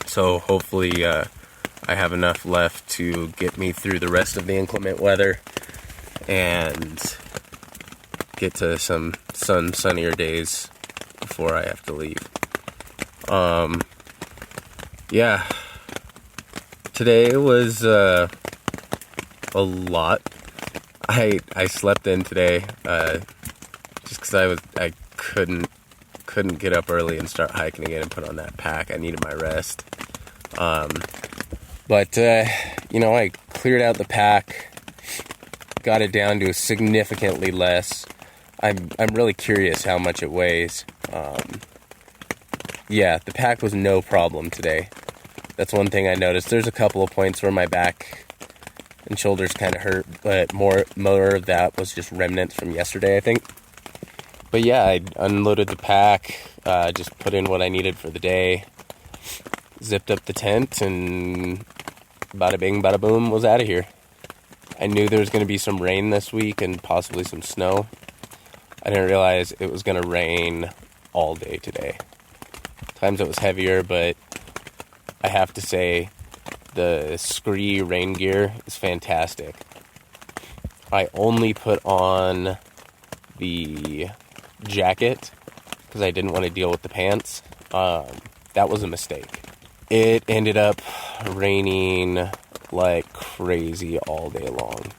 So hopefully I have enough left to get me through the rest of the inclement weather and get to some sunnier days before I have to leave. Yeah, today was a lot. I slept in today just because I couldn't get up early and start hiking again and put on that pack. I needed my rest. But I cleared out the pack, got it down to significantly less. I'm really curious how much it weighs. Yeah, the pack was no problem today. That's one thing I noticed. There's a couple of points where my back and shoulders kind of hurt, but more of that was just remnants from yesterday, I think. But yeah, I unloaded the pack, just put in what I needed for the day, zipped up the tent, and bada bing, bada boom, was out of here. I knew there was going to be some rain this week and possibly some snow. I didn't realize it was going to rain all day today. Times it was heavier, but I have to say the Scree rain gear is fantastic. I only put on the jacket because I didn't want to deal with the pants. That was a mistake. It ended up raining like crazy all day long.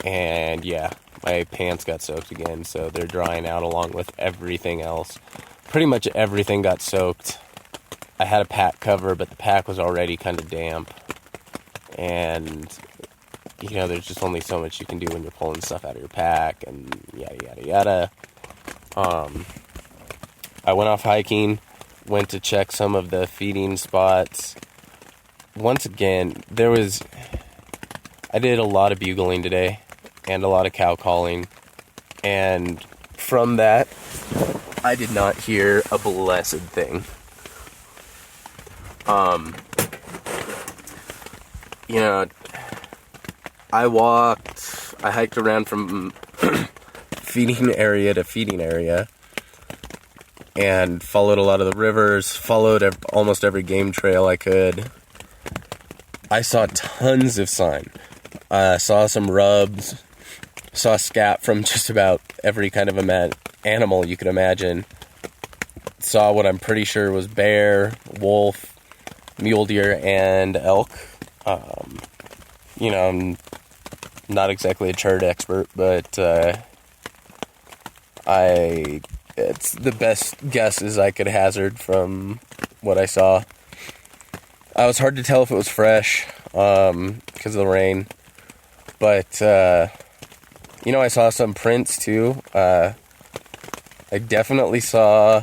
And yeah, my pants got soaked again, so they're drying out along with everything else. Pretty much everything got soaked. I had a pack cover, but the pack was already kind of damp. And, there's just only so much you can do when you're pulling stuff out of your pack, and yada, yada, yada. I went off hiking, went to check some of the feeding spots. Once again, I did a lot of bugling today, and a lot of cow calling, and from that, I did not hear a blessed thing. I hiked around from feeding area to feeding area, and followed a lot of the rivers, followed almost every game trail I could. I saw tons of sign. Saw some rubs, saw scat from just about every kind of animal you could imagine. Saw what I'm pretty sure was bear, wolf, mule deer, and elk. I'm not exactly a chart expert, but it's the best guesses I could hazard from what I saw. It was hard to tell if it was fresh because of the rain, but I saw some prints too. I definitely saw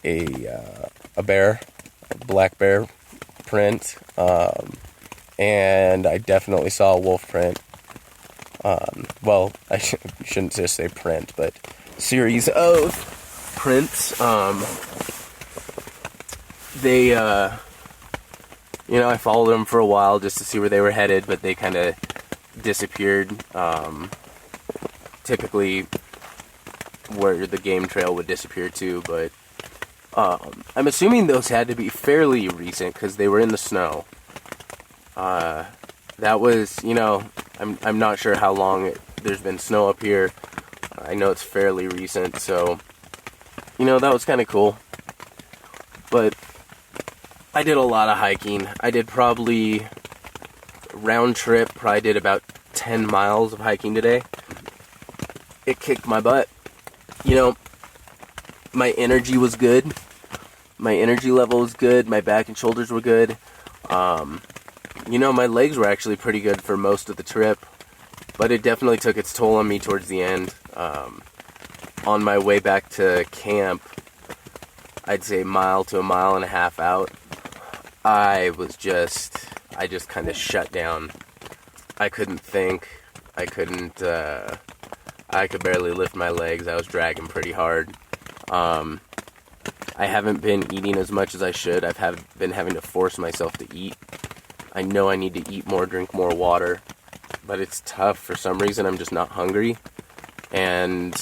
a bear, a black bear print, and I definitely saw a wolf print. Well, I shouldn't just say print, but series of prints. I followed them for a while just to see where they were headed, but they kind of disappeared. Typically where the game trail would disappear to, but I'm assuming those had to be fairly recent because they were in the snow. That was, I'm not sure how long there's been snow up here. I know it's fairly recent, so, that was kind of cool. But I did a lot of hiking. I did probably round trip, probably did about 10 miles of hiking today. It kicked my butt. My energy was good. My energy level was good. My back and shoulders were good. My legs were actually pretty good for most of the trip, but it definitely took its toll on me towards the end. On my way back to camp, I'd say mile to a mile and a half out, I just kind of shut down. I couldn't think. I could barely lift my legs. I was dragging pretty hard. I haven't been eating as much as I should. I've been having to force myself to eat. I know I need to eat more, drink more water, but it's tough. For some reason, I'm just not hungry. And,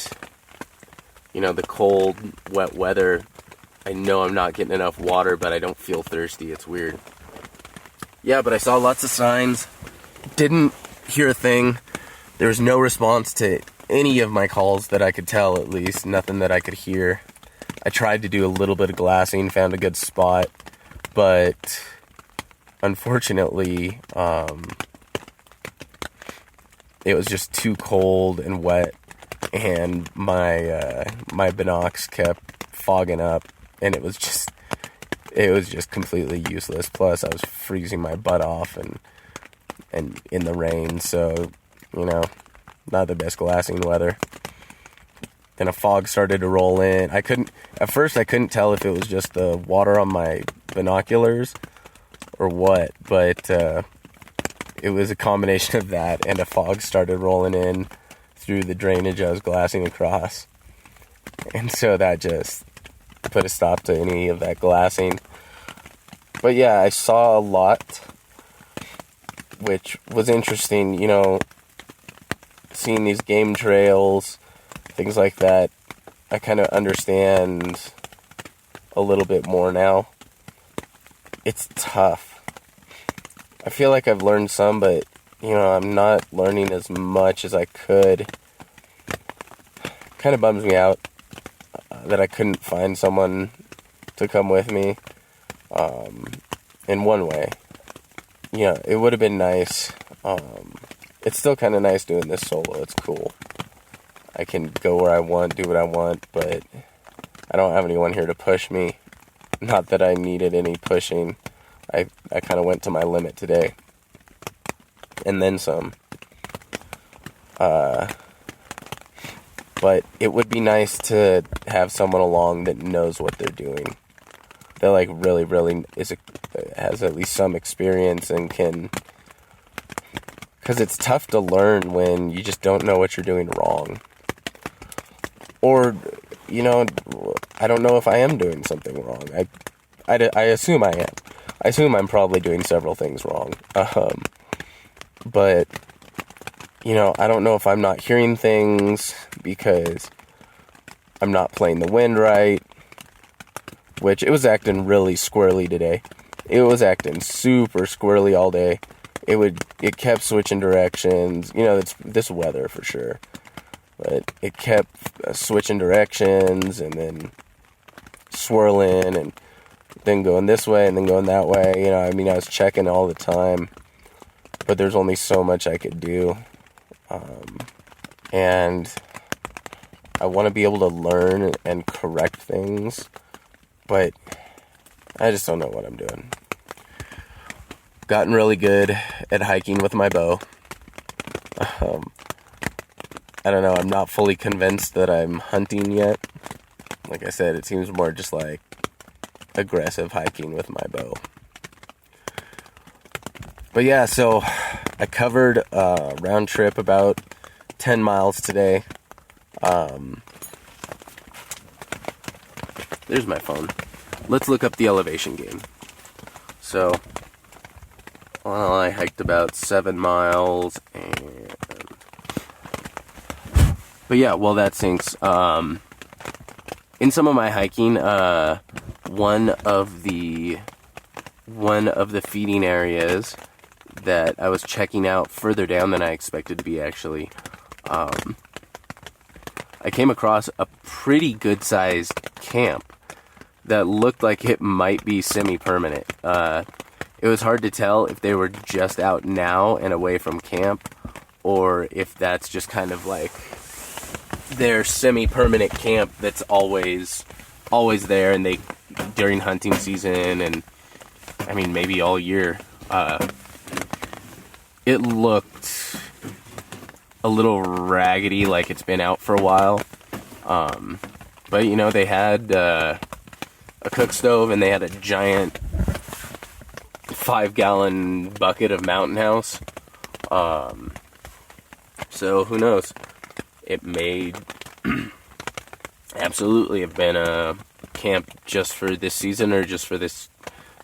you know, the cold, wet weather, I know I'm not getting enough water, but I don't feel thirsty. It's weird. Yeah, but I saw lots of signs. Didn't hear a thing. There was no response to any of my calls that I could tell, at least. Nothing that I could hear. I tried to do a little bit of glassing, found a good spot, but unfortunately, it was just too cold and wet, and my binocs kept fogging up, and it was just completely useless. Plus, I was freezing my butt off and in the rain, so, you know, not the best glassing weather. Then a fog started to roll in. At first I couldn't tell if it was just the water on my binoculars or what, but it was a combination of that, and a fog started rolling in through the drainage I was glassing across. And so that just put a stop to any of that glassing. But yeah, I saw a lot, which was interesting, you know, seeing these game trails, things like that. I kind of understand a little bit more now. It's tough. I feel like I've learned some, but, you know, I'm not learning as much as I could. Kind of bums me out that I couldn't find someone to come with me. In one way, yeah, it would have been nice. It's still kind of nice doing this solo. It's cool. I can go where I want, do what I want, but I don't have anyone here to push me. Not that I needed any pushing. I kind of went to my limit today. And then some. But it would be nice to have someone along that knows what they're doing. That, like, really has at least some experience and can... Because it's tough to learn when you just don't know what you're doing wrong. Or, you know, I don't know if I am doing something wrong. I assume I am. I assume I'm probably doing several things wrong. But, you know, I don't know if I'm not hearing things because I'm not playing the wind right. Which, it was acting really squirrely today. It was acting super squirrely all day. It kept switching directions. You know, it's this weather for sure. But it kept switching directions and then swirling and then going this way and then going that way. You know, I mean, I was checking all the time. But there's only so much I could do. And I want to be able to learn and correct things. But I just don't know what I'm doing. Gotten really good at hiking with my bow. I don't know, I'm not fully convinced that I'm hunting yet. Like I said, it seems more just like aggressive hiking with my bow. But yeah, so I covered a round trip about 10 miles today. There's my phone. Let's look up the elevation game. So, well, I hiked about 7 miles, but yeah, well, that sinks. In some of my hiking, one of the feeding areas that I was checking out further down than I expected to be, actually, I came across a pretty good-sized camp that looked like it might be semi-permanent. It was hard to tell if they were just out now and away from camp, or if that's just kind of like their semi-permanent camp that's always there, and they during hunting season, and I mean maybe all year. It looked a little raggedy, like it's been out for a while. But you know, they had a cook stove, and they had a giant 5-gallon bucket of Mountain House. So who knows? It may absolutely have been a camp just for this season, or just for this.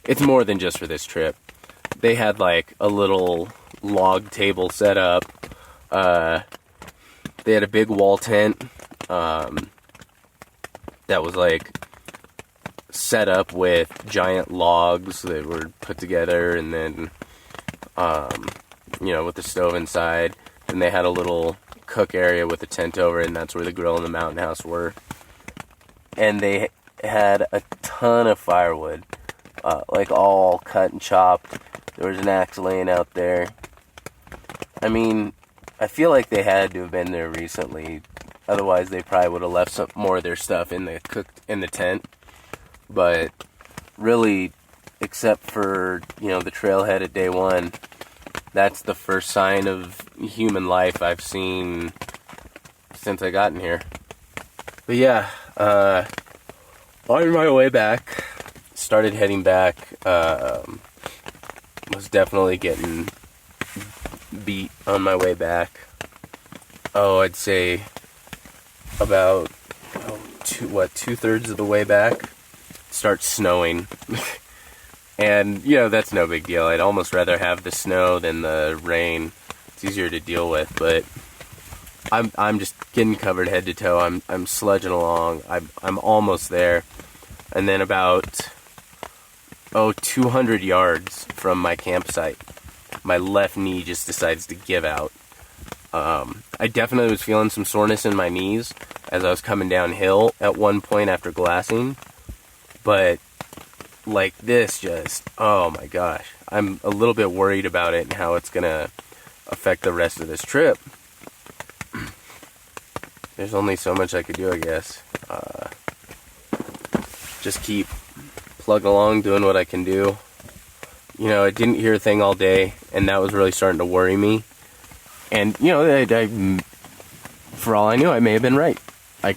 It's more than just for this trip. They had like a little log table set up. They had a big wall tent that was like set up with giant logs that were put together, and then with the stove inside. And they had a little cook area with a tent over it, and that's where the grill and the mountain house were. And they had a ton of firewood, like all cut and chopped. There was an axe laying out there. I mean, I feel like they had to have been there recently. Otherwise, they probably would have left some more of their stuff in the tent. But really, except for, the trailhead at day one, that's the first sign of human life I've seen since I got in here. But yeah, on my way back, started heading back, was definitely getting beat on my way back. I'd say about, two-thirds of the way back, it starts snowing. And, that's no big deal. I'd almost rather have the snow than the rain. It's easier to deal with, but I'm just getting covered head to toe. I'm sludging along. I'm almost there. And then about 200 yards from my campsite, my left knee just decides to give out. I definitely was feeling some soreness in my knees as I was coming downhill at one point after glassing, but like this just, oh my gosh, I'm a little bit worried about it and how it's gonna affect the rest of this trip. There's only so much I could do, I guess. Just keep plugging along, doing what I can do. I didn't hear a thing all day, and that was really starting to worry me. And, I for all I knew, I may have been right. I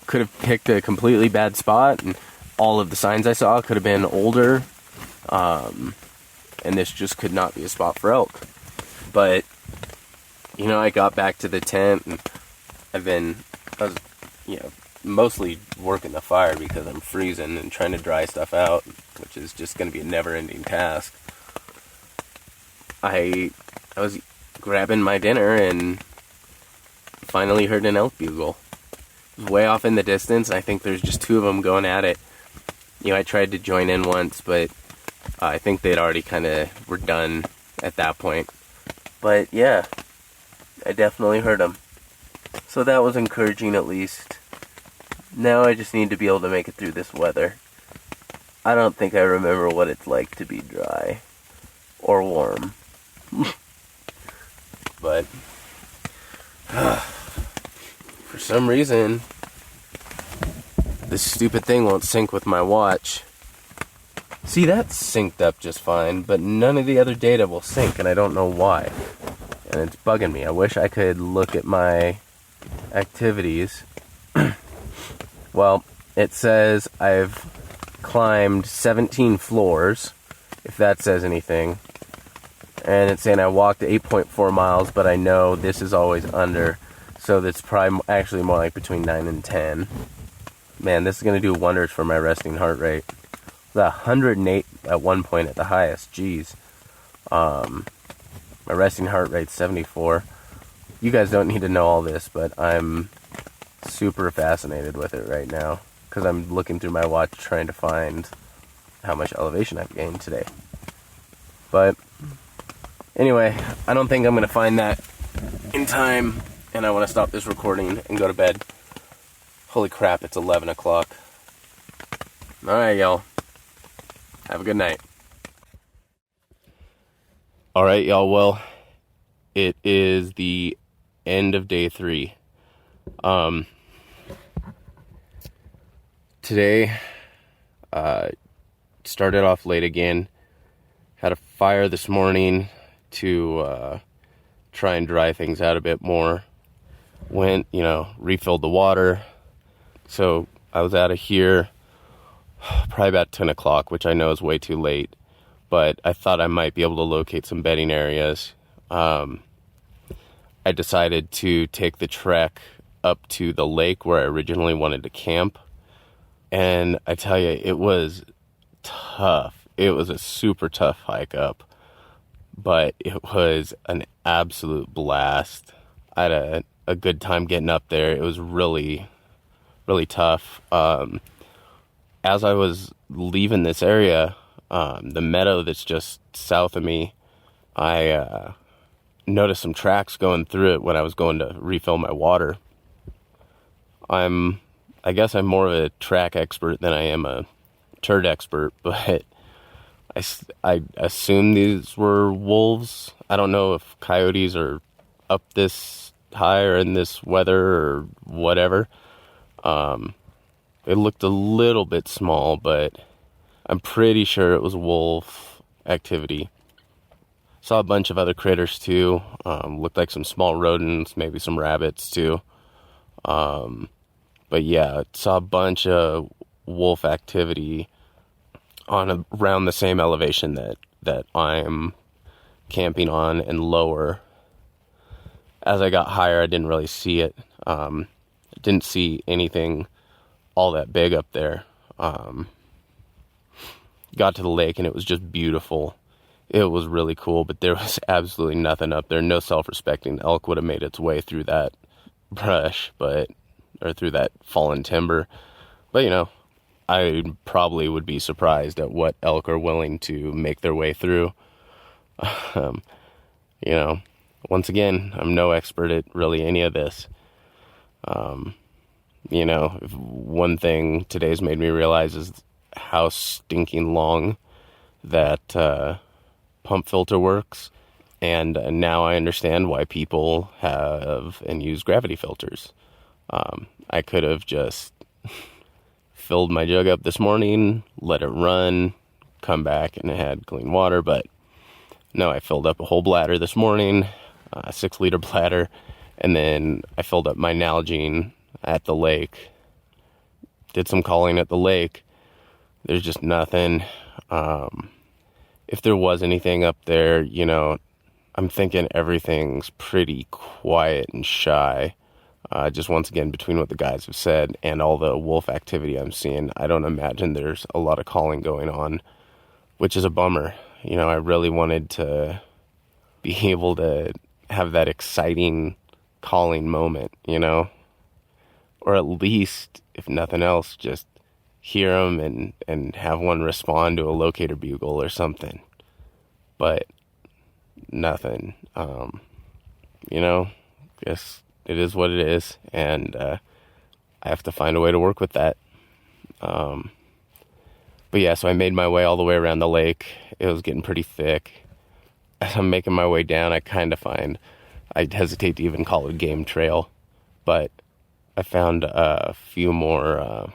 could have picked a completely bad spot, and all of the signs I saw could have been older. And this just could not be a spot for elk. But, I got back to the tent, and I was mostly working the fire because I'm freezing and trying to dry stuff out, which is just going to be a never-ending task. I was grabbing my dinner and finally heard an elk bugle. It was way off in the distance. I think there's just two of them going at it. I tried to join in once, but I think they'd already kind of were done at that point. But yeah, I definitely heard them. So that was encouraging at least. Now I just need to be able to make it through this weather. I don't think I remember what it's like to be dry or warm. But for some reason, this stupid thing won't sync with my watch. See, that's synced up just fine, but none of the other data will sync, and I don't know why. And it's bugging me. I wish I could look at my activities. Well, it says I've climbed 17 floors, if that says anything. And it's saying I walked 8.4 miles, but I know this is always under, so that's probably actually more like between 9 and 10. Man, this is going to do wonders for my resting heart rate. It was 108 at one point at the highest. Jeez. My resting heart rate's 74. You guys don't need to know all this, but I'm super fascinated with it right now because I'm looking through my watch trying to find how much elevation I've gained today. But anyway, I don't think I'm going to find that in time, and I want to stop this recording and go to bed. Holy crap, it's 11 o'clock. Alright, y'all. Have a good night. Alright, y'all. Well, it is the end of day 3. Today, started off late again. Had a fire this morning to try and dry things out a bit more. Went, refilled the water. So I was out of here probably about 10 o'clock, which I know is way too late. But I thought I might be able to locate some bedding areas. I decided to take the trek up to the lake where I originally wanted to camp. And I tell you, it was tough. It was a super tough hike up. but it was an absolute blast. I had a good time getting up there. It was really, really tough. As I was leaving this area, the meadow that's just south of me, I noticed some tracks going through it when I was going to refill my water. I guess I'm more of a track expert than I am a turd expert, but I assume these were wolves. I don't know if coyotes are up this high or in this weather or whatever. It looked a little bit small, but I'm pretty sure it was wolf activity. Saw a bunch of other critters too. Looked like some small rodents, maybe some rabbits too. But yeah, saw a bunch of wolf activity on around the same elevation that I'm camping on and lower. As I got higher, I didn't really see it. Didn't see anything all that big up there. Got to the lake and it was just beautiful. It was really cool, but there was absolutely nothing up there. No self-respecting elk would have made its way through that brush, or through that fallen timber. But, you know, I probably would be surprised at what elk are willing to make their way through. You know, once again, I'm no expert at really any of this. You know, one thing today's made me realize is how stinking long that pump filter works, and now I understand why people have and use gravity filters. I could have just filled my jug up this morning, let it run, come back and it had clean water, but no, I filled up a whole bladder this morning, a 6-liter bladder, and then I filled up my Nalgene at the lake. Did some calling at the lake. There's just nothing. If there was anything up there, you know, I'm thinking everything's pretty quiet and shy. Just once again, between what the guys have said and all the wolf activity I'm seeing, I don't imagine there's a lot of calling going on, which is a bummer. You know, I really wanted to be able to have that exciting calling moment, you know, or at least, if nothing else, just hear them and have one respond to a locator bugle or something. But nothing. You know, guess it is what it is, and I have to find a way to work with that. But yeah, so I made my way all the way around the lake. It was getting pretty thick. As I'm making my way down, I kind of find, I hesitate to even call it a game trail, but I found a few more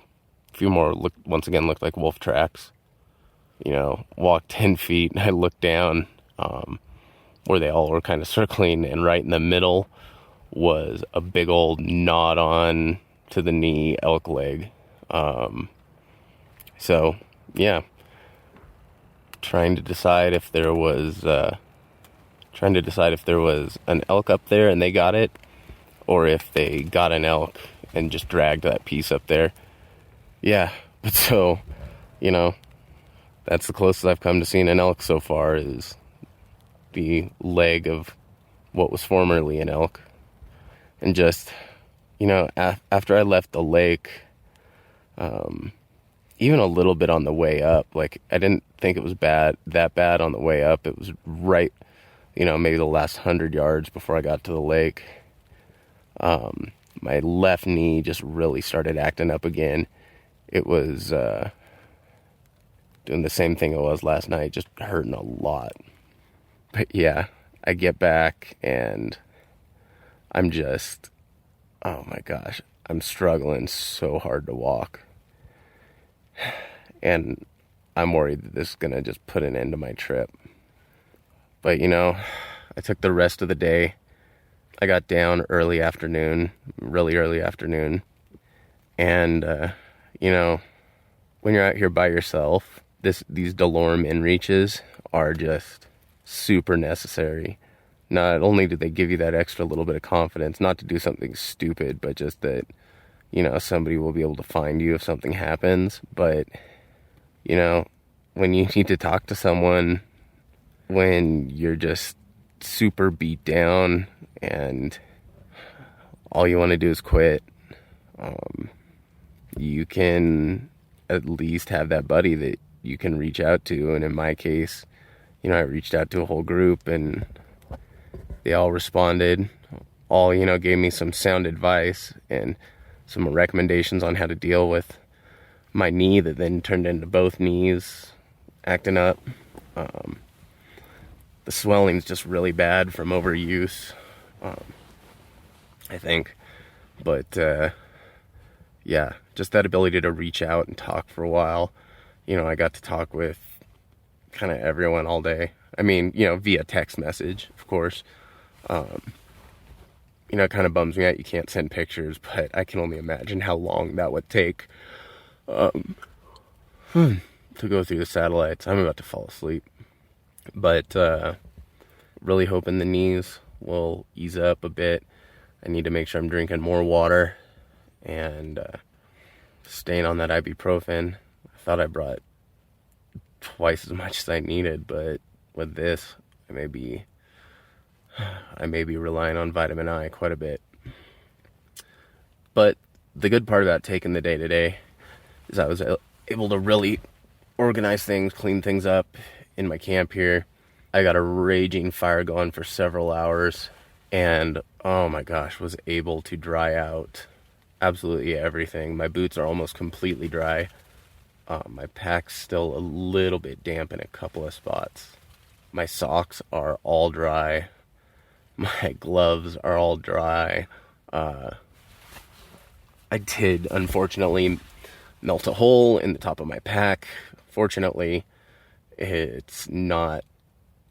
once again looked like wolf tracks. You know, walked 10 feet and I looked down where they all were kind of circling, and right in the middle was a big old knot on to the knee elk leg. So yeah, trying to decide if there was an elk up there and they got it, or if they got an elk and just dragged that piece up there. Yeah, but so, you know, that's the closest I've come to seeing an elk so far, is the leg of what was formerly an elk. And just, you know, after I left the lake, even a little bit on the way up, like, I didn't think it was that bad on the way up. It was right, you know, maybe the last 100 yards before I got to the lake. My left knee just really started acting up again. It was doing the same thing it was last night, just hurting a lot. But yeah, I get back and I'm just, oh my gosh, I'm struggling so hard to walk. And I'm worried that this is going to just put an end to my trip. But, you know, I took the rest of the day. I got down really early afternoon. And, you know, when you're out here by yourself, these DeLorme inReaches are just super necessary. Not only do they give you that extra little bit of confidence, not to do something stupid, but just that, you know, somebody will be able to find you if something happens. But, you know, when you need to talk to someone, when you're just super beat down and all you want to do is quit, you can at least have that buddy that you can reach out to. And in my case, I reached out to a whole group and they all responded, all, gave me some sound advice and some recommendations on how to deal with my knee that then turned into both knees acting up. The swelling's just really bad from overuse, I think. But, yeah, just that ability to reach out and talk for a while. I got to talk with kind of everyone all day. I mean, via text message, of course. It kind of bums me out you can't send pictures, but I can only imagine how long that would take to go through the satellites. I'm about to fall asleep. But really hoping the knees will ease up a bit. I need to make sure I'm drinking more water and staying on that ibuprofen. I thought I brought twice as much as I needed, but with this, I may be relying on vitamin I quite a bit. But the good part about taking the day to day is I was able to really organize things, clean things up in my camp here. I got a raging fire going for several hours and oh my gosh, was able to dry out absolutely everything. My boots are almost completely dry. My pack's still a little bit damp in a couple of spots. My socks are all dry. My gloves are all dry. I did, unfortunately, melt a hole in the top of my pack. Fortunately, it's not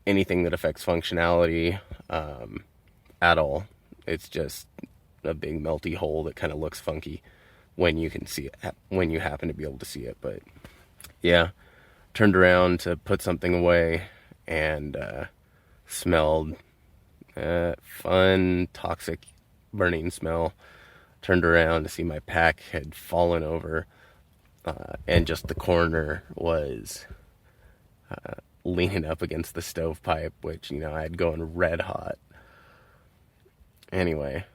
anything that affects functionality at all. It's just a big melty hole that kind of looks funky when you can see it, when you happen to be able to see it. But yeah, turned around to put something away and smelled fun, toxic, burning smell. Turned around to see my pack had fallen over and just the corner was leaning up against the stovepipe, which, I had going red hot. Anyway,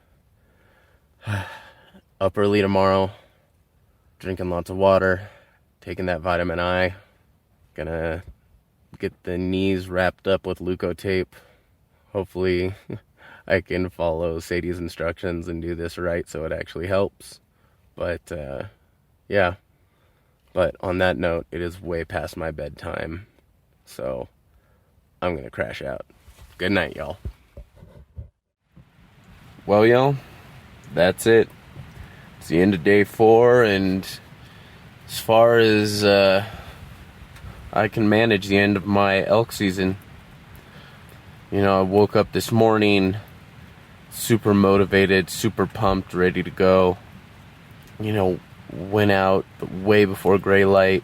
up early tomorrow, drinking lots of water, taking that vitamin I, gonna get the knees wrapped up with Leukotape. Hopefully I can follow Sadie's instructions and do this right so it actually helps. But, yeah. But on that note, it is way past my bedtime, so I'm gonna crash out. Good night, y'all. Well, y'all, that's it. It's the end of day 4, and as far as I can manage the end of my elk season, I woke up this morning super motivated, super pumped, ready to go. Went out way before gray light.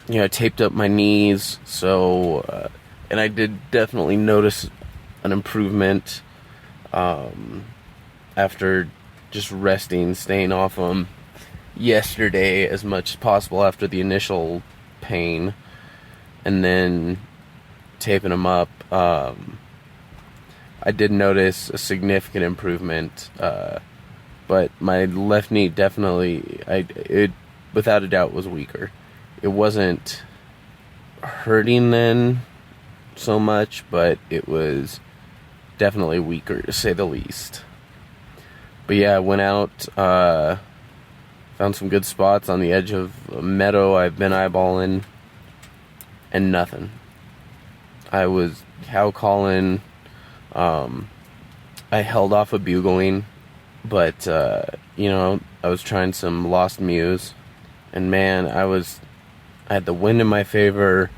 Taped up my knees, so and I did definitely notice an improvement after just resting, staying off them yesterday as much as possible after the initial pain, and then taping them up. I did notice a significant improvement, but my left knee definitely, it without a doubt was weaker. It wasn't hurting then so much, but it was definitely weaker, to say the least. But yeah, I went out, found some good spots on the edge of a meadow I've been eyeballing, and nothing. I was cow calling. I held off a bugling, but I was trying some lost mews, and man, I had the wind in my favor.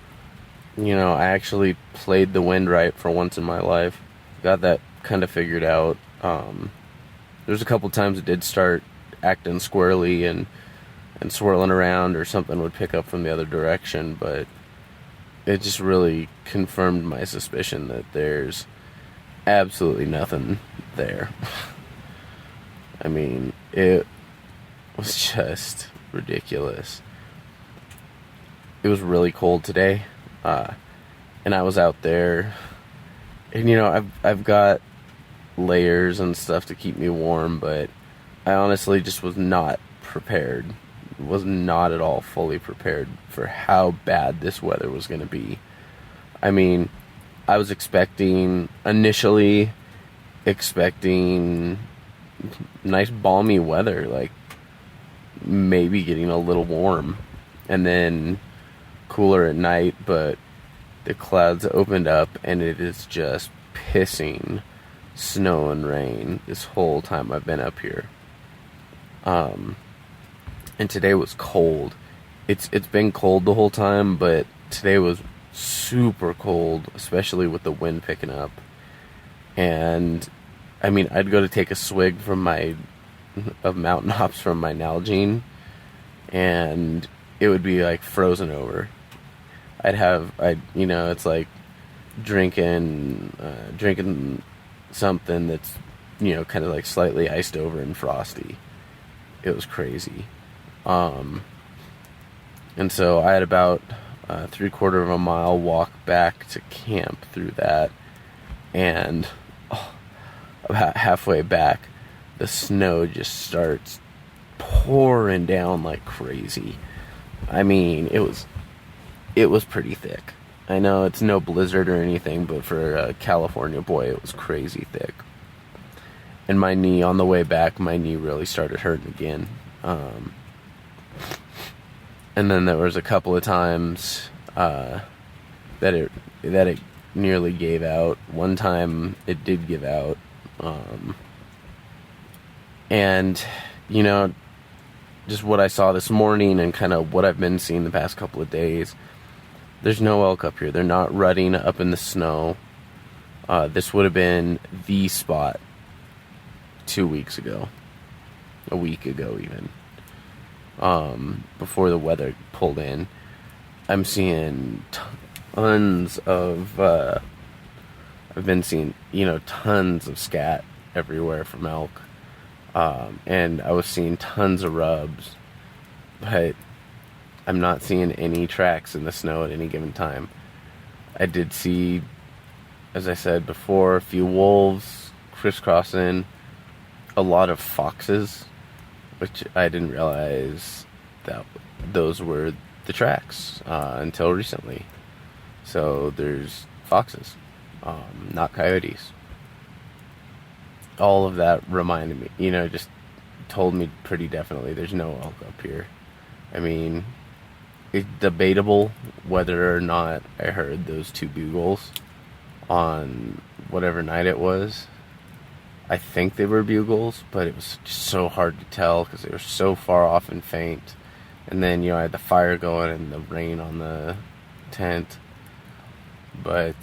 I actually played the wind right for once in my life. Got that kind of figured out. There's a couple times it did start acting squirrely and swirling around, or something would pick up from the other direction, but it just really confirmed my suspicion that there's absolutely nothing there. I mean, it was just ridiculous. It was really cold today, and I was out there, and I've got layers and stuff to keep me warm, but I honestly just was not prepared. Was not at all fully prepared for how bad this weather was going to be. I mean, I was initially expecting nice balmy weather, like maybe getting a little warm, and then cooler at night, but the clouds opened up and it is just pissing snow and rain this whole time I've been up here. And today was cold. It's been cold the whole time, but today was super cold, especially with the wind picking up. And I mean, I'd go to take a swig of Mountain Hops from my Nalgene, and it would be like frozen over. It's like drinking something that's, kind of like slightly iced over and frosty. It was crazy. And so I had about 3/4 of a mile walk back to camp through that, and about halfway back, the snow just starts pouring down like crazy. I mean, it was pretty thick. I know it's no blizzard or anything, but for a California boy, it was crazy thick. And my knee, on the way back, really started hurting again. And then there was a couple of times that it nearly gave out. One time it did give out. And, just what I saw this morning and kind of what I've been seeing the past couple of days, there's no elk up here. They're not rutting up in the snow. This would have been the spot 2 weeks ago. A week ago, even. Before the weather pulled in. I'm seeing tons of, I've been seeing, tons of scat everywhere from elk. And I was seeing tons of rubs, but I'm not seeing any tracks in the snow at any given time. I did see, as I said before, a few wolves crisscrossing, a lot of foxes, which I didn't realize that those were the tracks until recently. So there's foxes, not coyotes. All of that reminded me, just told me pretty definitely there's no elk up here. I mean, it's debatable whether or not I heard those two bugles on whatever night it was. I think they were bugles, but it was just so hard to tell because they were so far off and faint. And then, I had the fire going and the rain on the tent. But,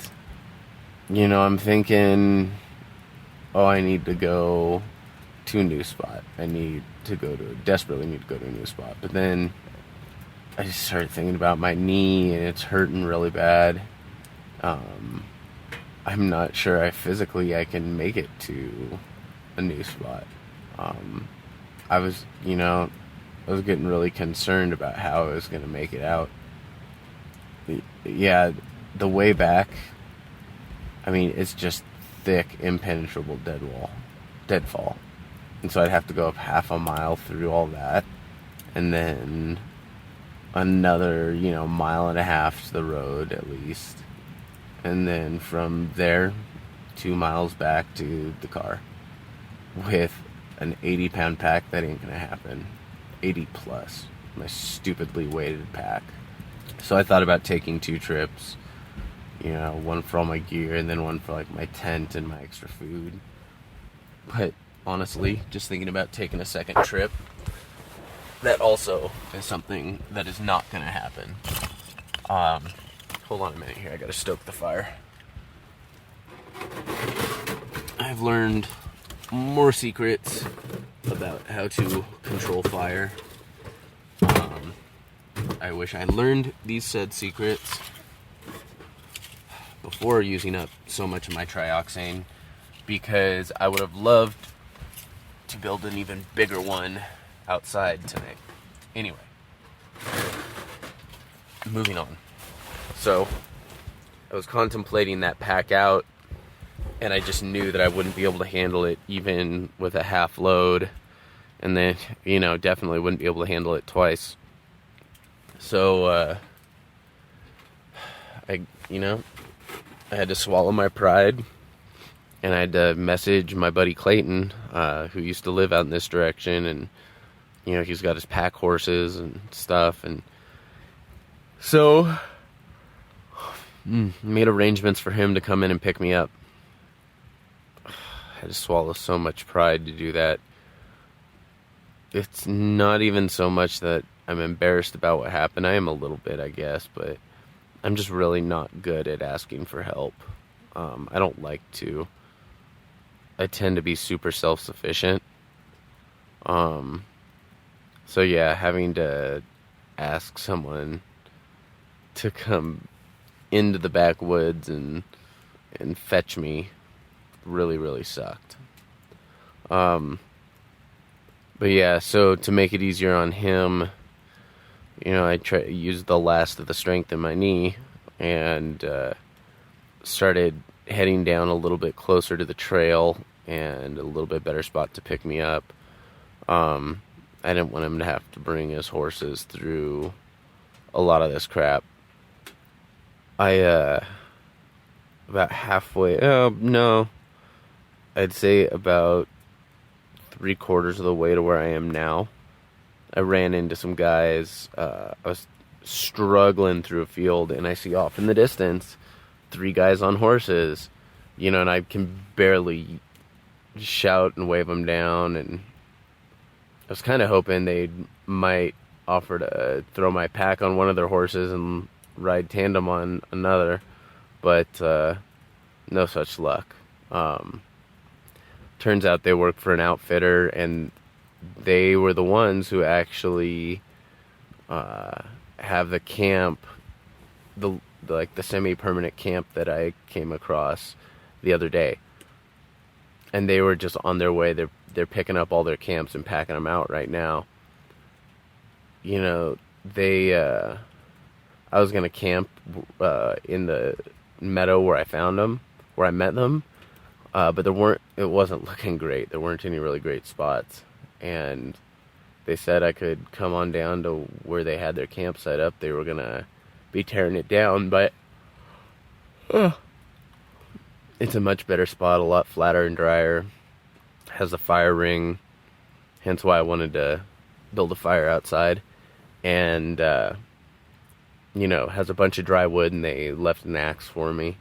I'm thinking, I need to go to a new spot. Desperately need to go to a new spot. But then I just started thinking about my knee, and it's hurting really bad. I'm not sure I can make it to a new spot. I was getting really concerned about how I was going to make it out. The way back, I mean, it's just thick, impenetrable deadfall. And so I'd have to go up half a mile through all that, and then another, mile and a half to the road at least. And then from there, 2 miles back to the car with an 80-pound pack. That ain't gonna happen. 80 plus, my stupidly weighted pack. So I thought about taking 2 trips, one for all my gear and then one for like my tent and my extra food. But honestly, just thinking about taking a second trip, that also is something that is not gonna happen. Hold on a minute here, I gotta stoke the fire. I've learned more secrets about how to control fire. I wish I learned these said secrets before using up so much of my trioxane, because I would have loved to build an even bigger one outside tonight. Anyway, moving on. So, I was contemplating that pack out, and I just knew that I wouldn't be able to handle it even with a half load, and then, definitely wouldn't be able to handle it twice. So, I had to swallow my pride, and I had to message my buddy Clayton, who used to live out in this direction, and, he's got his pack horses and stuff, and so made arrangements for him to come in and pick me up. I had to swallow so much pride to do that. It's not even so much that I'm embarrassed about what happened. I am a little bit, I guess, but I'm just really not good at asking for help. I don't like to. I tend to be super self-sufficient. So yeah, having to ask someone to come into the backwoods and fetch me really, really sucked. But yeah, so to make it easier on him, I used the last of the strength in my knee and started heading down a little bit closer to the trail and a little bit better spot to pick me up. I didn't want him to have to bring his horses through a lot of this crap. About halfway, I'd say about 3/4 of the way to where I am now, I ran into some guys. I was struggling through a field, and I see off in the distance 3 guys on horses, and I can barely shout and wave them down, and I was kind of hoping they might offer to throw my pack on one of their horses and ride tandem on another, but no such luck. Turns out they work for an outfitter, and they were the ones who actually have the camp, the semi-permanent camp that I came across the other day. And they were just on their way. They're picking up all their camps and packing them out right now. I was gonna camp in the meadow where I found them, where I met them, but it wasn't looking great. There weren't any really great spots, and they said I could come on down to where they had their camp set up. They were gonna be tearing it down, but it's a much better spot, a lot flatter and drier. Has a fire ring, hence why I wanted to build a fire outside, and has a bunch of dry wood, and they left an axe for me.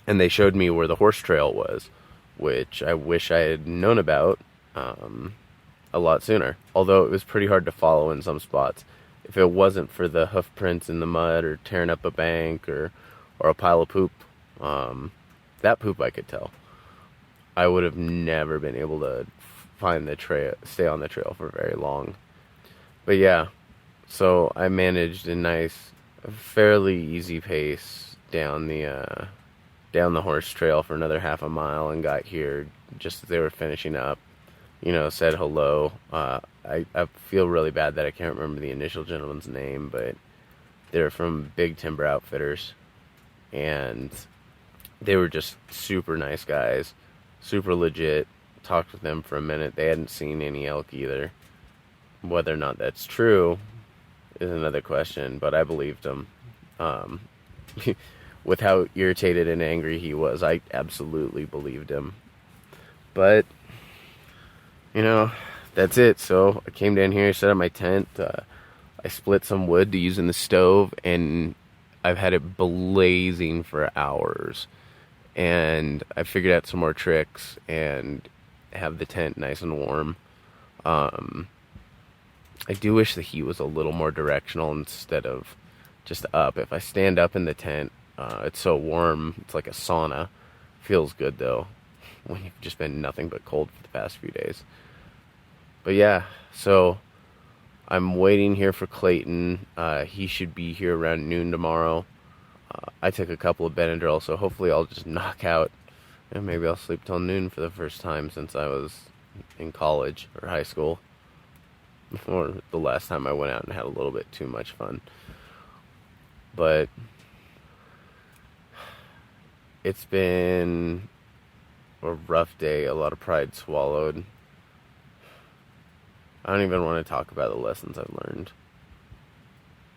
And they showed me where the horse trail was, which I wish I had known about a lot sooner. Although it was pretty hard to follow in some spots. If it wasn't for the hoof prints in the mud or tearing up a bank or a pile of poop, that poop I could tell. I would have never been able to find the trail, stay on the trail for very long. But yeah, so I managed a fairly easy pace down the horse trail for another half a mile and got here just as they were finishing up. Said hello. I feel really bad that I can't remember the initial gentleman's name, but they're from Big Timber Outfitters, and they were just super nice guys, super legit. Talked with them for a minute. They hadn't seen any elk either. Whether or not that's true is another question, but I believed him. With how irritated and angry he was, I absolutely believed him. But, that's it. So I came down here, set up my tent. I split some wood to use in the stove, and I've had it blazing for hours. And I figured out some more tricks and have the tent nice and warm. I do wish the heat was a little more directional instead of just up. If I stand up in the tent, it's so warm. It's like a sauna. Feels good, though, when you've just been nothing but cold for the past few days. But yeah, so I'm waiting here for Clayton. He should be here around noon tomorrow. I took a couple of Benadryl, so hopefully I'll just knock out, and maybe I'll sleep till noon for the first time since I was in college or high school. Or the last time I went out and had a little bit too much fun. But It's been a rough day, a lot of pride swallowed. I don't even want to talk about the lessons I've learned.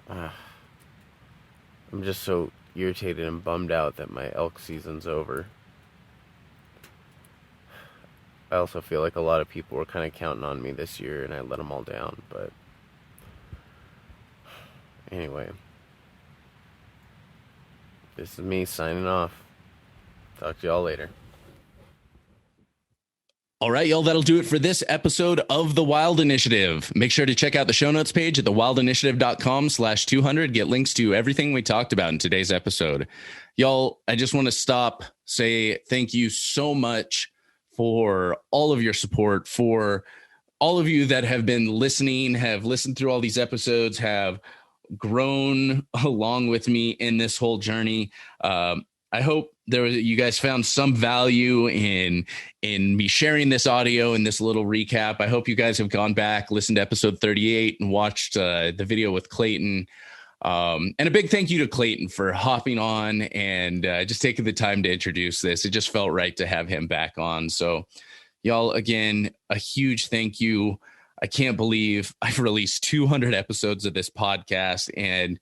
I'm just so irritated and bummed out that my elk season's over. I also feel like a lot of people were kind of counting on me this year, and I let them all down, but anyway. This is me signing off. Talk to y'all later. All right, y'all, that'll do it for this episode of The Wild Initiative. Make sure to check out the show notes page at thewildinitiative.com/200. Get links to everything we talked about in today's episode. Y'all, I just want to say thank you so much for all of your support, for all of you that have been listening, have listened through all these episodes, have grown along with me in this whole journey. I hope you guys found some value in me sharing this audio and this little recap. I hope you guys have gone back, listened to episode 38 and watched the video with Clayton. And a big thank you to Clayton for hopping on and just taking the time to introduce this. It just felt right to have him back on. So y'all, again, a huge thank you. I can't believe I've released 200 episodes of this podcast, and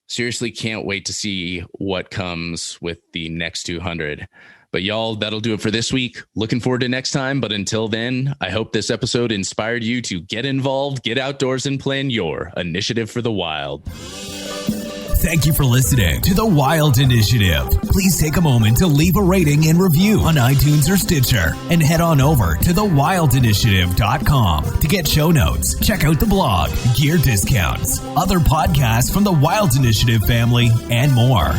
seriously can't wait to see what comes with the next 200. But y'all, that'll do it for this week. Looking forward to next time. But until then, I hope this episode inspired you to get involved, get outdoors, and plan your initiative for the wild. Thank you for listening to The Wild Initiative. Please take a moment to leave a rating and review on iTunes or Stitcher, and head on over to thewildinitiative.com to get show notes, check out the blog, gear discounts, other podcasts from the Wild Initiative family, and more.